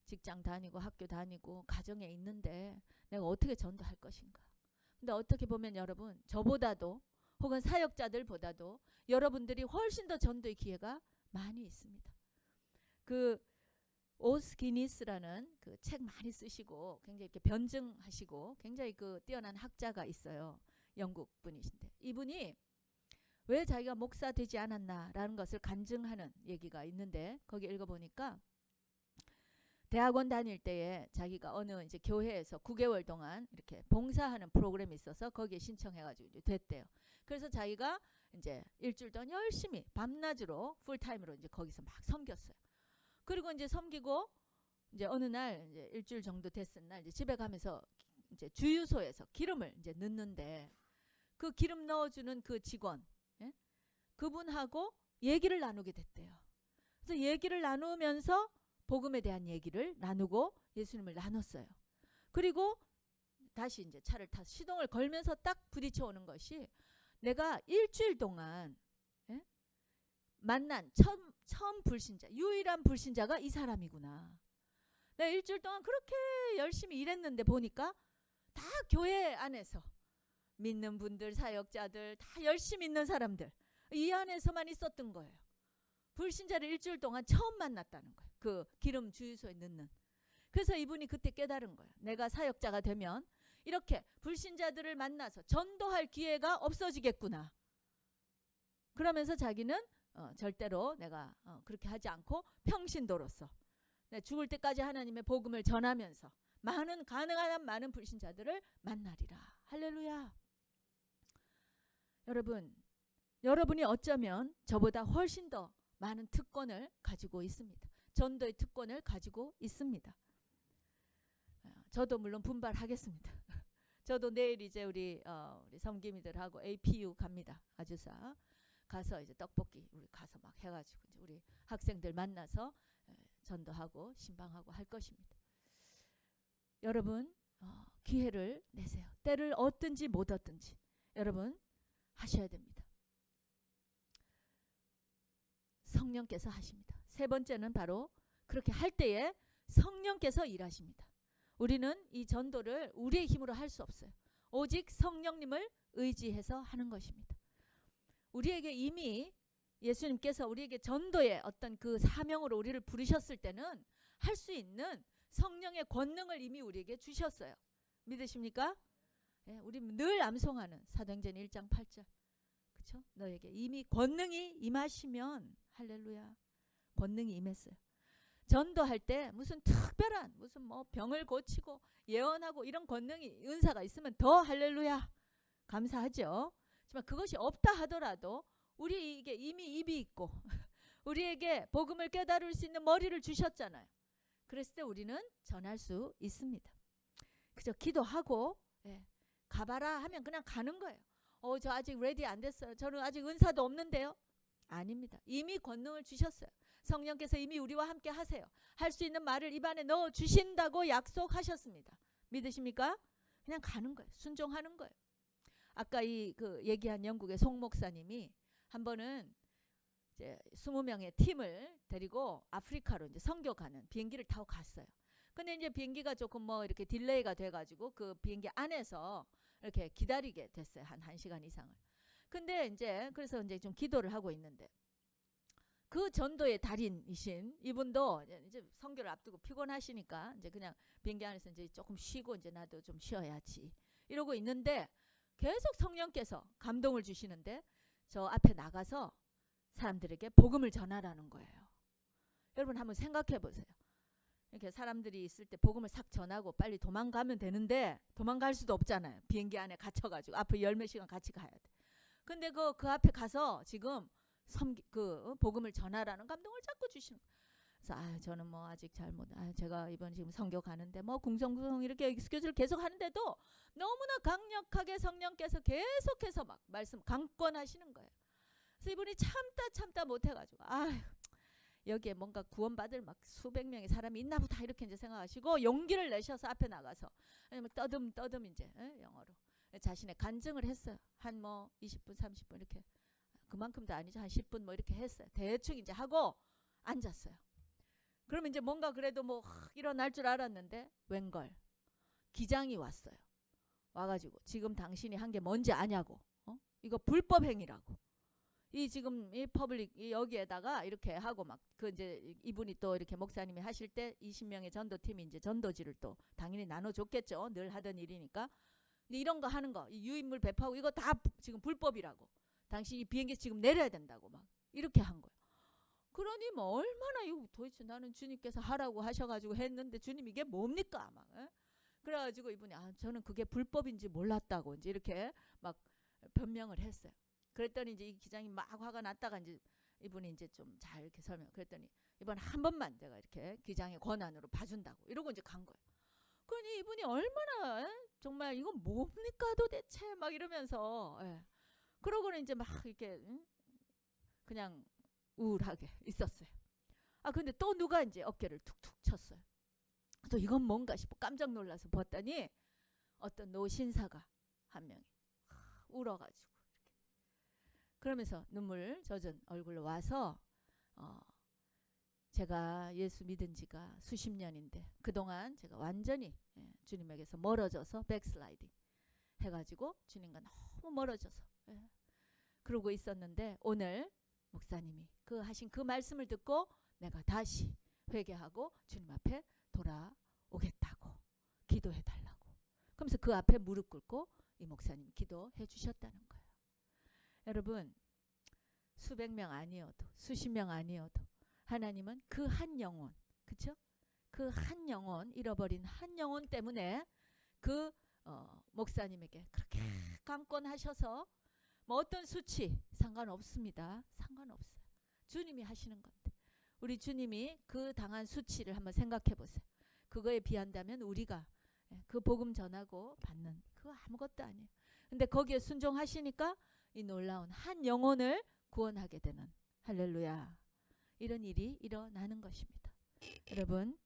A: 직장 다니고 학교 다니고 가정에 있는데 내가 어떻게 전도할 것인가. 근데 어떻게 보면 여러분 저보다도 혹은 사역자들보다도 여러분들이 훨씬 더 전도의 기회가 많이 있습니다. 그 오스기니스라는 그 책 많이 쓰시고 굉장히 이렇게 변증하시고 굉장히 그 뛰어난 학자가 있어요. 영국 분이신데 이분이 왜 자기가 목사 되지 않았나라는 것을 간증하는 얘기가 있는데, 거기 읽어보니까 대학원 다닐 때에 자기가 어느 이제 교회에서 9개월 동안 이렇게 봉사하는 프로그램이 있어서 거기에 신청해가지고 이제 됐대요. 그래서 자기가 이제 일주일 동안 열심히 밤낮으로 풀타임으로 이제 거기서 막 섬겼어요. 그리고 이제 섬기고 이제 어느 날 이제 일주일 정도 됐을 날 이제 집에 가면서 이제 주유소에서 기름을 이제 넣는데 그 기름 넣어주는 그 직원, 예? 그분하고 얘기를 나누게 됐대요. 그래서 얘기를 나누면서 복음에 대한 얘기를 나누고 예수님을 나눴어요. 그리고 다시 이제 차를 타서 시동을 걸면서 딱 부딪혀 오는 것이 내가 일주일 동안, 예? 만난 처음 불신자, 유일한 불신자가 이 사람이구나. 내가 일주일 동안 그렇게 열심히 일했는데 보니까 다 교회 안에서 믿는 분들, 사역자들, 다 열심히 있는 사람들 이 안에서만 있었던 거예요. 불신자를 일주일 동안 처음 만났다는 거예요. 그 기름 주유소에 넣는. 그래서 이분이 그때 깨달은 거예요. 내가 사역자가 되면 이렇게 불신자들을 만나서 전도할 기회가 없어지겠구나. 그러면서 자기는 절대로 내가 그렇게 하지 않고 평신도로서 죽을 때까지 하나님의 복음을 전하면서 가능한 많은 불신자들을 만나리라. 할렐루야. 여러분이 어쩌면 저보다 훨씬 더 많은 특권을 가지고 있습니다. 전도의 특권을 가지고 있습니다. 저도 물론 분발하겠습니다. 저도 내일 이제 우리 섬김이들하고 APU 갑니다. 아주사 가서 이제 떡볶이 우리 가서 막 해가지고 이제 우리 학생들 만나서 전도하고 신방하고 할 것입니다. 여러분 기회를 내세요. 때를 얻든지 못 얻든지 여러분 하셔야 됩니다. 성령께서 하십니다. 세 번째는 바로 그렇게 할 때에 성령께서 일하십니다. 우리는 이 전도를 우리의 힘으로 할 수 없어요. 오직 성령님을 의지해서 하는 것입니다. 우리에게 이미 예수님께서 우리에게 전도의 어떤 그 사명으로 우리를 부르셨을 때는 할 수 있는 성령의 권능을 이미 우리에게 주셨어요. 믿으십니까? 예, 우리 늘 암송하는 사도행전 1장 8절. 그렇죠? 너에게 이미 권능이 임하시면 할렐루야. 권능이 임했어요. 전도할 때 무슨 특별한 무슨 뭐 병을 고치고 예언하고 이런 권능이 은사가 있으면 더 할렐루야. 감사하죠. 하지만 그것이 없다 하더라도 우리에게 이미 입이 있고 우리에게 복음을 깨달을 수 있는 머리를 주셨잖아요. 그랬을 때 우리는 전할 수 있습니다. 그저 기도하고 가봐라 하면 그냥 가는 거예요. 저 아직 레디 안 됐어요. 저는 아직 은사도 없는데요. 아닙니다. 이미 권능을 주셨어요. 성령께서 이미 우리와 함께 하세요. 할 수 있는 말을 입안에 넣어 주신다고 약속하셨습니다. 믿으십니까? 그냥 가는 거예요. 순종하는 거예요. 아까 그 얘기한 영국의 송 목사님이 한 번은 이제 20명의 팀을 데리고 아프리카로 이제 선교 가는 비행기를 타고 갔어요. 근데 이제 비행기가 조금 뭐 이렇게 딜레이가 돼가지고 그 비행기 안에서 이렇게 기다리게 됐어요. 한 1시간 이상을. 근데 이제 그래서 이제 좀 기도를 하고 있는데 그 전도의 달인이신 이분도 이제 선교를 앞두고 피곤하시니까 이제 그냥 비행기 안에서 이제 조금 쉬고 이제 나도 좀 쉬어야지 이러고 있는데 계속 성령께서 감동을 주시는데 저 앞에 나가서 사람들에게 복음을 전하라는 거예요. 여러분 한번 생각해 보세요. 이렇게 사람들이 있을 때 복음을 싹 전하고 빨리 도망가면 되는데 도망갈 수도 없잖아요. 비행기 안에 갇혀가지고 앞으로 10몇 시간 같이 가야 돼. 근데 그 앞에 가서 지금 복음을 전하라는 감동을 자꾸 주시는 거예요. 그래서 저는 뭐 아직 잘 못, 제가 이번 지금 선교 가는데 뭐 궁성궁성 이렇게 익스큐즈를 계속 하는데도 너무나 강력하게 성령께서 계속해서 막 말씀 강권하시는 거예요. 그래서 이분이 참다 못해가지고 여기에 뭔가 구원받을 막 수백 명의 사람이 있나 보다 이렇게 이제 생각하시고 용기를 내셔서 앞에 나가서 떠듬 이제 영어로 자신의 간증을 했어요. 한 뭐 20분 30분 이렇게 그만큼도 아니죠. 한 10분 뭐 이렇게 했어요. 대충 이제 하고 앉았어요. 그러면 이제 뭔가 그래도 뭐 일어날 줄 알았는데 웬걸 기장이 왔어요. 와가지고 지금 당신이 한 게 뭔지 아냐고. 이거 불법 행위라고. 이 지금 이 퍼블릭 여기에다가 이렇게 하고 막 그 이제 이분이 또 이렇게 목사님이 하실 때 20명의 전도팀이 이제 전도지를 또 당연히 나눠줬겠죠. 늘 하던 일이니까. 근데 이런 거 하는 거, 이 유인물 배포하고 이거 다 지금 불법이라고. 당신이 비행기 지금 내려야 된다고 막 이렇게 한 거예요. 그러니 뭐 얼마나 이거 도대체 나는 주님께서 하라고 하셔가지고 했는데 주님 이게 뭡니까 막 그래가지고 이분이 저는 그게 불법인지 몰랐다고 이제 이렇게 막 변명을 했어요. 그랬더니 이제 이 기장이 막 화가 났다가 이제 이분이 이제 좀 잘 이렇게 설명. 그랬더니 이번 한 번만 내가 이렇게 기장의 권한으로 봐준다고 이러고 이제 간 거예요. 그러니 이분이 얼마나 정말 이건 뭡니까 도대체 막 이러면서 그러고는 이제 막 이렇게 그냥 우울하게 있었어요. 근데 또 누가 이제 어깨를 툭툭 쳤어요. 또 이건 뭔가 싶어 깜짝 놀라서 봤더니 어떤 노신사가 한 명이 울어가지고 이렇게 그러면서 눈물 젖은 얼굴로 와서 제가 예수 믿은 지가 수십 년인데 그동안 제가 완전히 주님에게서 멀어져서 백슬라이딩 해가지고 주님과 너무 멀어져서 그러고 있었는데 오늘 목사님이 그 하신 그 말씀을 듣고 내가 다시 회개하고 주님 앞에 돌아오겠다고 기도해달라고 그러면서 그 앞에 무릎 꿇고 이 목사님이 기도해 주셨다는 거예요. 여러분 수백 명 아니어도 수십 명 아니어도 하나님은 그 한 영혼 그쵸? 그 한 영혼 잃어버린 한 영혼 때문에 그 목사님에게 그렇게 강권하셔서 뭐 어떤 수치 상관없습니다. 상관없어요. 주님이 하시는 건데 우리 주님이 그 당한 수치를 한번 생각해 보세요. 그거에 비한다면 우리가 그 복음 전하고 받는 그거 아무것도 아니에요. 근데 거기에 순종하시니까 이 놀라운 한 영혼을 구원하게 되는 할렐루야 이런 일이 일어나는 것입니다. 여러분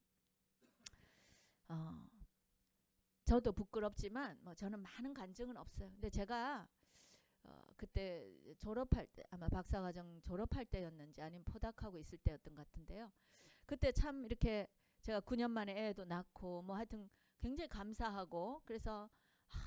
A: 저도 부끄럽지만 뭐 저는 많은 간증은 없어요. 근데 제가 그때 졸업할 때 아마 박사과정 졸업할 때였는지 아니면 포닥하고 있을 때였던 것 같은데요. 그때 참 이렇게 제가 9년 만에 애도 낳고 뭐 하여튼 굉장히 감사하고 그래서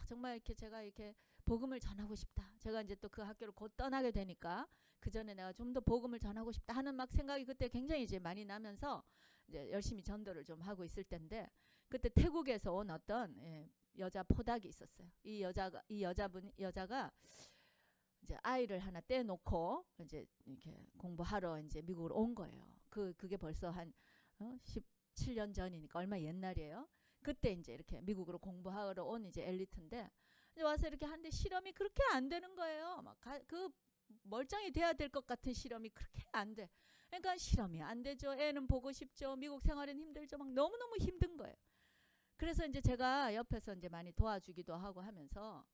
A: 정말 이렇게 제가 이렇게 복음을 전하고 싶다. 제가 이제 또 그 학교를 곧 떠나게 되니까 그 전에 내가 좀 더 복음을 전하고 싶다 하는 막 생각이 그때 굉장히 이제 많이 나면서 이제 열심히 전도를 좀 하고 있을 때인데 그때 태국에서 온 어떤 여자 포닥이 있었어요. 이 여자가 이제 아이를 하나 떼놓고 이제 이렇게 공부하러 이제 미국으로 온 거예요. 그게 벌써 한 17년 전이니까 얼마 옛날이에요. 그때 이제 이렇게 미국으로 공부하러 온 이제 엘리트인데 이제 와서 이렇게 하는데 실험이 그렇게 안 되는 거예요. 막 그 멀쩡히 돼야 될 것 같은 실험이 그렇게 안 돼. 그러니까 실험이 안 되죠. 애는 보고 싶죠. 미국 생활은 힘들죠. 막 너무너무 힘든 거예요. 그래서 이제 제가 옆에서 이제 많이 도와주기도 하고 하면서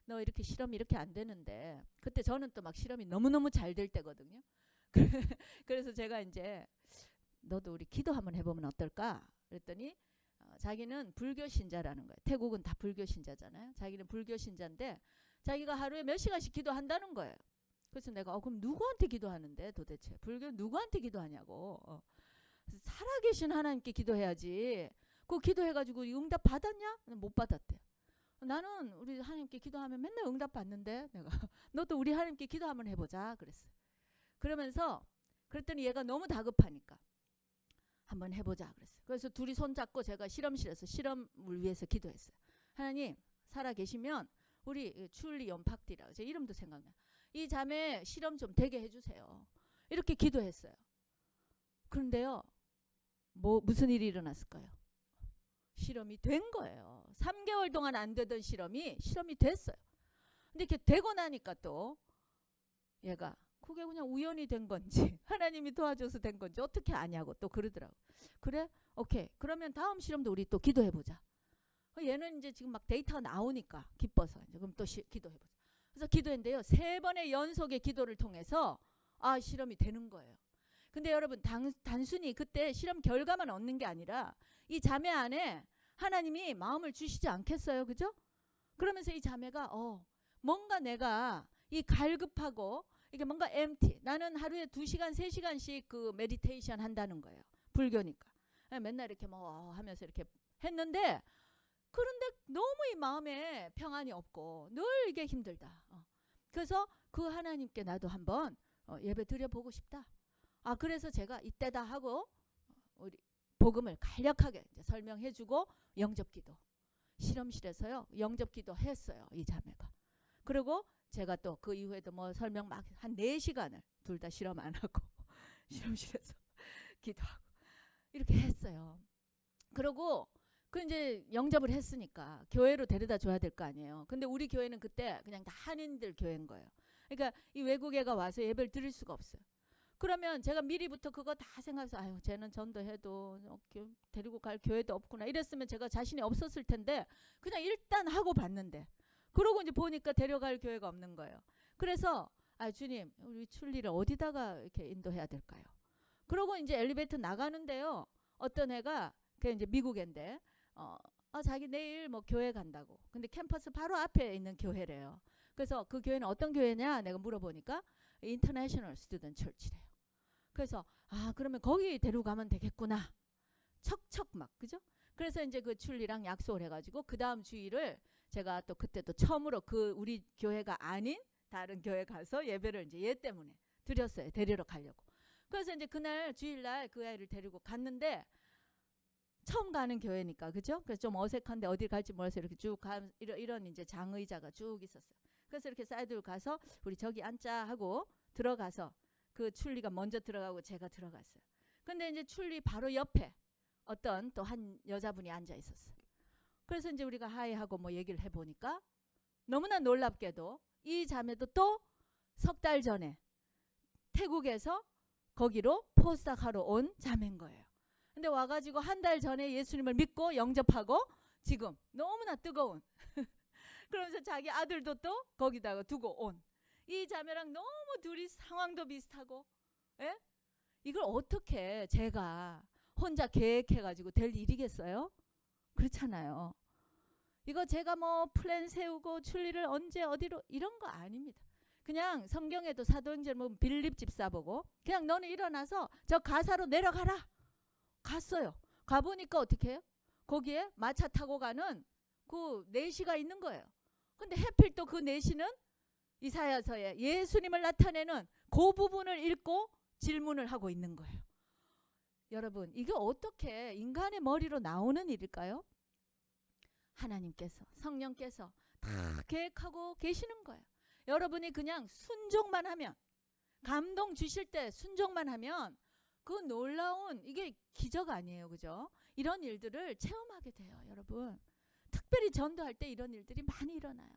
A: 너 이렇게 실험이 이렇게 안 되는데 그때 저는 또 막 실험이 너무너무 잘 될 때거든요. 그래서 제가 이제 너도 우리 기도 한번 해보면 어떨까? 그랬더니 자기는 불교 신자라는 거예요. 태국은 다 불교 신자잖아요. 자기는 불교 신자인데 자기가 하루에 몇 시간씩 기도한다는 거예요. 그래서 내가 그럼 누구한테 기도하는데 도대체 불교 누구한테 기도하냐고. 그래서 살아계신 하나님께 기도해야지. 그 기도해가지고 응답 받았냐? 못 받았대. 나는 우리 하나님께 기도하면 맨날 응답 받는데 내가 너도 우리 하나님께 기도 한번 해보자 그랬어요. 그러면서 그랬더니 얘가 너무 다급하니까 한번 해보자 그랬어요. 그래서 둘이 손잡고 제가 실험실에서 실험을 위해서 기도했어요. 하나님 살아계시면 우리 출리 연팍디라 제 이름도 생각나. 이 자매 실험 좀 되게 해주세요. 이렇게 기도했어요. 그런데요 무슨 일이 일어났을까요? 실험이 된 거예요. 3개월 동안 안 되던 실험이 됐어요. 근데 이렇게 되고 나니까 또 얘가 그게 그냥 우연이 된 건지 하나님이 도와줘서 된 건지 어떻게 아냐고 또 그러더라고. 그래? 오케이. 그러면 다음 실험도 우리 또 기도해보자. 얘는 이제 지금 막 데이터가 나오니까 기뻐서 이제 그럼 또 기도해보자. 그래서 기도했는데요. 3번의 연속의 기도를 통해서 실험이 되는 거예요. 근데 여러분 단순히 그때 실험 결과만 얻는 게 아니라 이 자매 안에 하나님이 마음을 주시지 않겠어요. 그죠? 그러면서 이 자매가 뭔가 내가 이 갈급하고 이게 뭔가 empty. 나는 하루에 2시간 3시간씩 그 메디테이션 한다는 거예요. 불교니까. 맨날 이렇게 뭐 하면서 이렇게 했는데 그런데 너무 이 마음에 평안이 없고 늘 이게 힘들다. 그래서 그 하나님께 나도 한번 예배 드려보고 싶다. 그래서 제가 이때다 하고 우리 복음을 간략하게 이제 설명해주고 영접기도 실험실에서요 영접기도 했어요 이 자매가. 그리고 제가 또 그 이후에도 뭐 설명 막 한 4시간을 둘 다 실험 안 하고 실험실에서 기도하고 이렇게 했어요. 그러고 그 이제 영접을 했으니까 교회로 데려다 줘야 될 거 아니에요. 근데 우리 교회는 그때 그냥 다 한인들 교회인 거예요. 그러니까 이 외국 애가 와서 예배를 드릴 수가 없어요. 그러면 제가 미리부터 그거 다 생각해서 아유 쟤는 전도해도 데리고 갈 교회도 없구나 이랬으면 제가 자신이 없었을 텐데 그냥 일단 하고 봤는데 그러고 이제 보니까 데려갈 교회가 없는 거예요. 그래서 아 주님 우리 출리를 어디다가 이렇게 인도해야 될까요? 그러고 이제 엘리베이터 나가는데요. 어떤 애가 그 이제 미국 애인데 자기 내일 뭐 교회 간다고. 근데 캠퍼스 바로 앞에 있는 교회래요. 그래서 그 교회는 어떤 교회냐 내가 물어보니까 인터내셔널 스튜던트 처치래요. 그래서 아 그러면 거기 데려가면 되겠구나. 척척 막 그죠? 그래서 이제 그 출리랑 약속을 해가지고 그 다음 주일을 제가 또 그때 또 처음으로 그 우리 교회가 아닌 다른 교회 가서 예배를 이제 얘 때문에 드렸어요. 데리러 가려고. 그래서 이제 그날 주일날 그 아이를 데리고 갔는데 처음 가는 교회니까 그죠? 그래서 좀 어색한데 어딜 갈지 몰라서 이렇게 쭉 이런 이제 장의자가 쭉 있었어요. 그래서 이렇게 사이드로 가서 우리 저기 앉자 하고 들어가서 그 출리가 먼저 들어가고 제가 들어갔어요. 근데 이제 출리 바로 옆에 어떤 또 한 여자분이 앉아 있었어요. 그래서 이제 우리가 하이하고 뭐 얘기를 해보니까 너무나 놀랍게도 이 자매도 또 석 달 전에 태국에서 거기로 포스닥하러 온 자매인 거예요. 근데 와가지고 한 달 전에 예수님을 믿고 영접하고 지금 너무나 뜨거운 그러면서 자기 아들도 또 거기다가 두고 온 이 자매랑 너무 둘이 상황도 비슷하고 예? 이걸 어떻게 제가 혼자 계획해가지고 될 일이겠어요? 그렇잖아요. 이거 제가 뭐 플랜 세우고 출리를 언제 어디로 이런 거 아닙니다. 그냥 성경에도 사도행전 보면 빌립 집사 보고 그냥 너는 일어나서 저 가사로 내려가라. 갔어요. 가보니까 어떻게 해요? 거기에 마차 타고 가는 그 내시가 있는 거예요. 근데 해필 또 그 내시는 이사야서에 예수님을 나타내는 그 부분을 읽고 질문을 하고 있는 거예요. 여러분 이게 어떻게 인간의 머리로 나오는 일일까요? 하나님께서 성령께서 다 계획하고 계시는 거예요. 여러분이 그냥 순종만 하면 감동 주실 때 순종만 하면 그 놀라운 이게 기적 아니에요. 그죠? 이런 일들을 체험하게 돼요. 여러분 특별히 전도할 때 이런 일들이 많이 일어나요.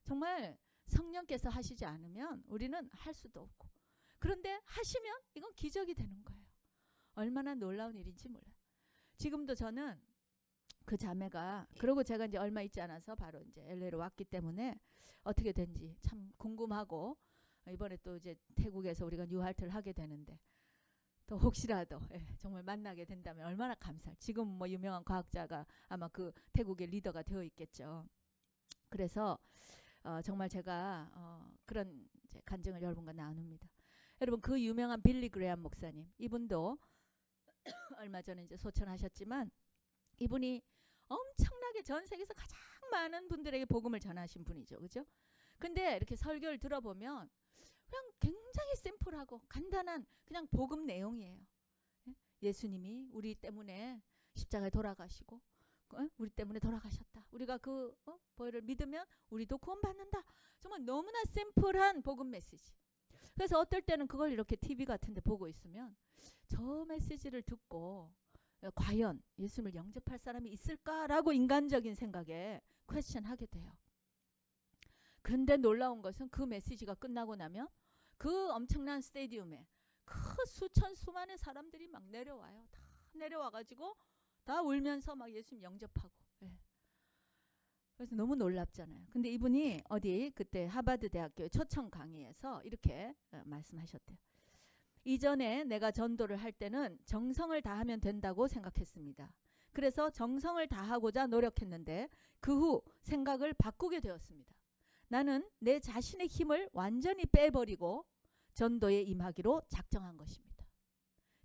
A: 정말 성령께서 하시지 않으면 우리는 할 수도 없고 그런데 하시면 이건 기적이 되는 거예요. 얼마나 놀라운 일인지 몰라요. 지금도 저는 그 자매가 그러고 제가 이제 얼마 있지 않아서 바로 이제 LA로 왔기 때문에 어떻게 된지 참 궁금하고 이번에 또 이제 태국에서 우리가 뉴할트를 하게 되는데 또 혹시라도 정말 만나게 된다면 얼마나 감사할. 지금 뭐 유명한 과학자가 아마 그 태국의 리더가 되어 있겠죠. 그래서 정말 제가 그런 이제 간증을 여러분과 나눕니다. 여러분 그 유명한 빌리 그레엄 목사님 이분도 얼마 전에 이제 소천하셨지만 이분이 엄청나게 전 세계에서 가장 많은 분들에게 복음을 전하신 분이죠. 그죠? 근데 이렇게 설교를 들어보면 그냥 굉장히 심플하고 간단한 그냥 복음 내용이에요. 예수님이 우리 때문에 십자가에 돌아가시고 우리 때문에 돌아가셨다. 우리가 그 보혈을 믿으면 우리도 구원받는다. 정말 너무나 심플한 복음 메시지. 그래서 어떨 때는 그걸 이렇게 TV 같은 데 보고 있으면 저 메시지를 듣고 과연 예수님을 영접할 사람이 있을까라고 인간적인 생각에 퀘스천하게 돼요. 그런데 놀라운 것은 그 메시지가 끝나고 나면 그 엄청난 스테디움에 그 수천 수만의 사람들이 막 내려와요. 다 내려와가지고 다 울면서 막 예수님 영접하고. 그래서 너무 놀랍잖아요. 근데 이분이 어디 그때 하버드 대학교 초청 강의에서 이렇게 말씀하셨대요. 이전에 내가 전도를 할 때는 정성을 다하면 된다고 생각했습니다. 그래서 정성을 다하고자 노력했는데 그 후 생각을 바꾸게 되었습니다. 나는 내 자신의 힘을 완전히 빼버리고 전도에 임하기로 작정한 것입니다.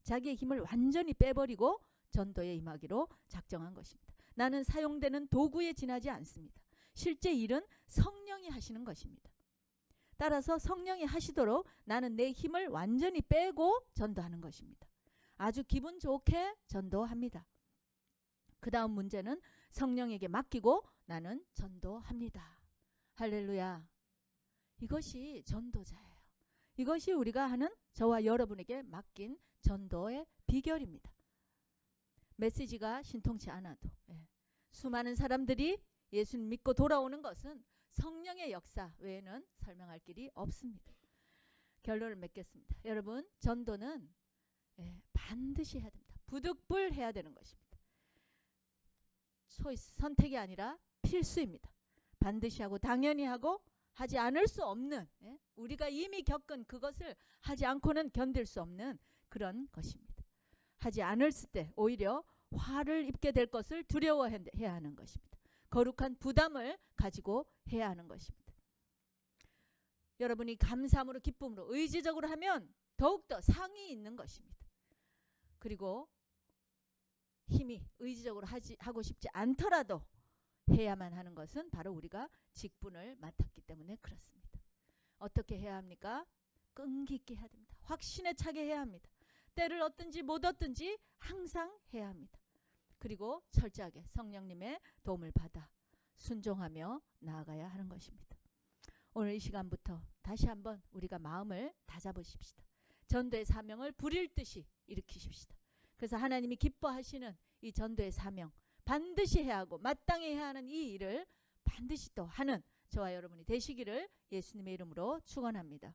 A: 자기의 힘을 완전히 빼버리고 전도에 임하기로 작정한 것입니다. 나는 사용되는 도구에 지나지 않습니다. 실제 일은 성령이 하시는 것입니다. 따라서 성령이 하시도록 나는 내 힘을 완전히 빼고 전도하는 것입니다. 아주 기분 좋게 전도합니다. 그 다음 문제는 성령에게 맡기고 나는 전도합니다. 할렐루야. 이것이 전도자예요. 이것이 우리가 하는 저와 여러분에게 맡긴 전도의 비결입니다. 메시지가 신통치 않아도 수많은 사람들이 예수님 믿고 돌아오는 것은 성령의 역사 외에는 설명할 길이 없습니다. 결론을 맺겠습니다. 여러분, 전도는 반드시 해야 됩니다. 부득불 해야 되는 것입니다. 초이스, 선택이 아니라 필수입니다. 반드시 하고 당연히 하고 하지 않을 수 없는, 우리가 이미 겪은 그것을 하지 않고는 견딜 수 없는 그런 것입니다. 하지 않을 때 오히려 화를 입게 될 것을 두려워해야 하는 것입니다. 거룩한 부담을 가지고 해야 하는 것입니다. 여러분이 감사함으로 기쁨으로 의지적으로 하면 더욱더 상이 있는 것입니다. 그리고 힘이 의지적으로 하고 싶지 않더라도 해야만 하는 것은 바로 우리가 직분을 맡았기 때문에 그렇습니다. 어떻게 해야 합니까? 끈기 있게 해야 됩니다. 확신에 차게 해야 합니다. 때를 얻든지 못 얻든지 항상 해야 합니다. 그리고 철저하게 성령님의 도움을 받아 순종하며 나아가야 하는 것입니다. 오늘 이 시간부터 다시 한번 우리가 마음을 다잡으십시다. 전도의 사명을 불일 듯이 일으키십시다. 그래서 하나님이 기뻐하시는 이 전도의 사명 반드시 해야 하고 마땅히 해야 하는 이 일을 반드시 또 하는 저와 여러분이 되시기를 예수님의 이름으로 축원합니다.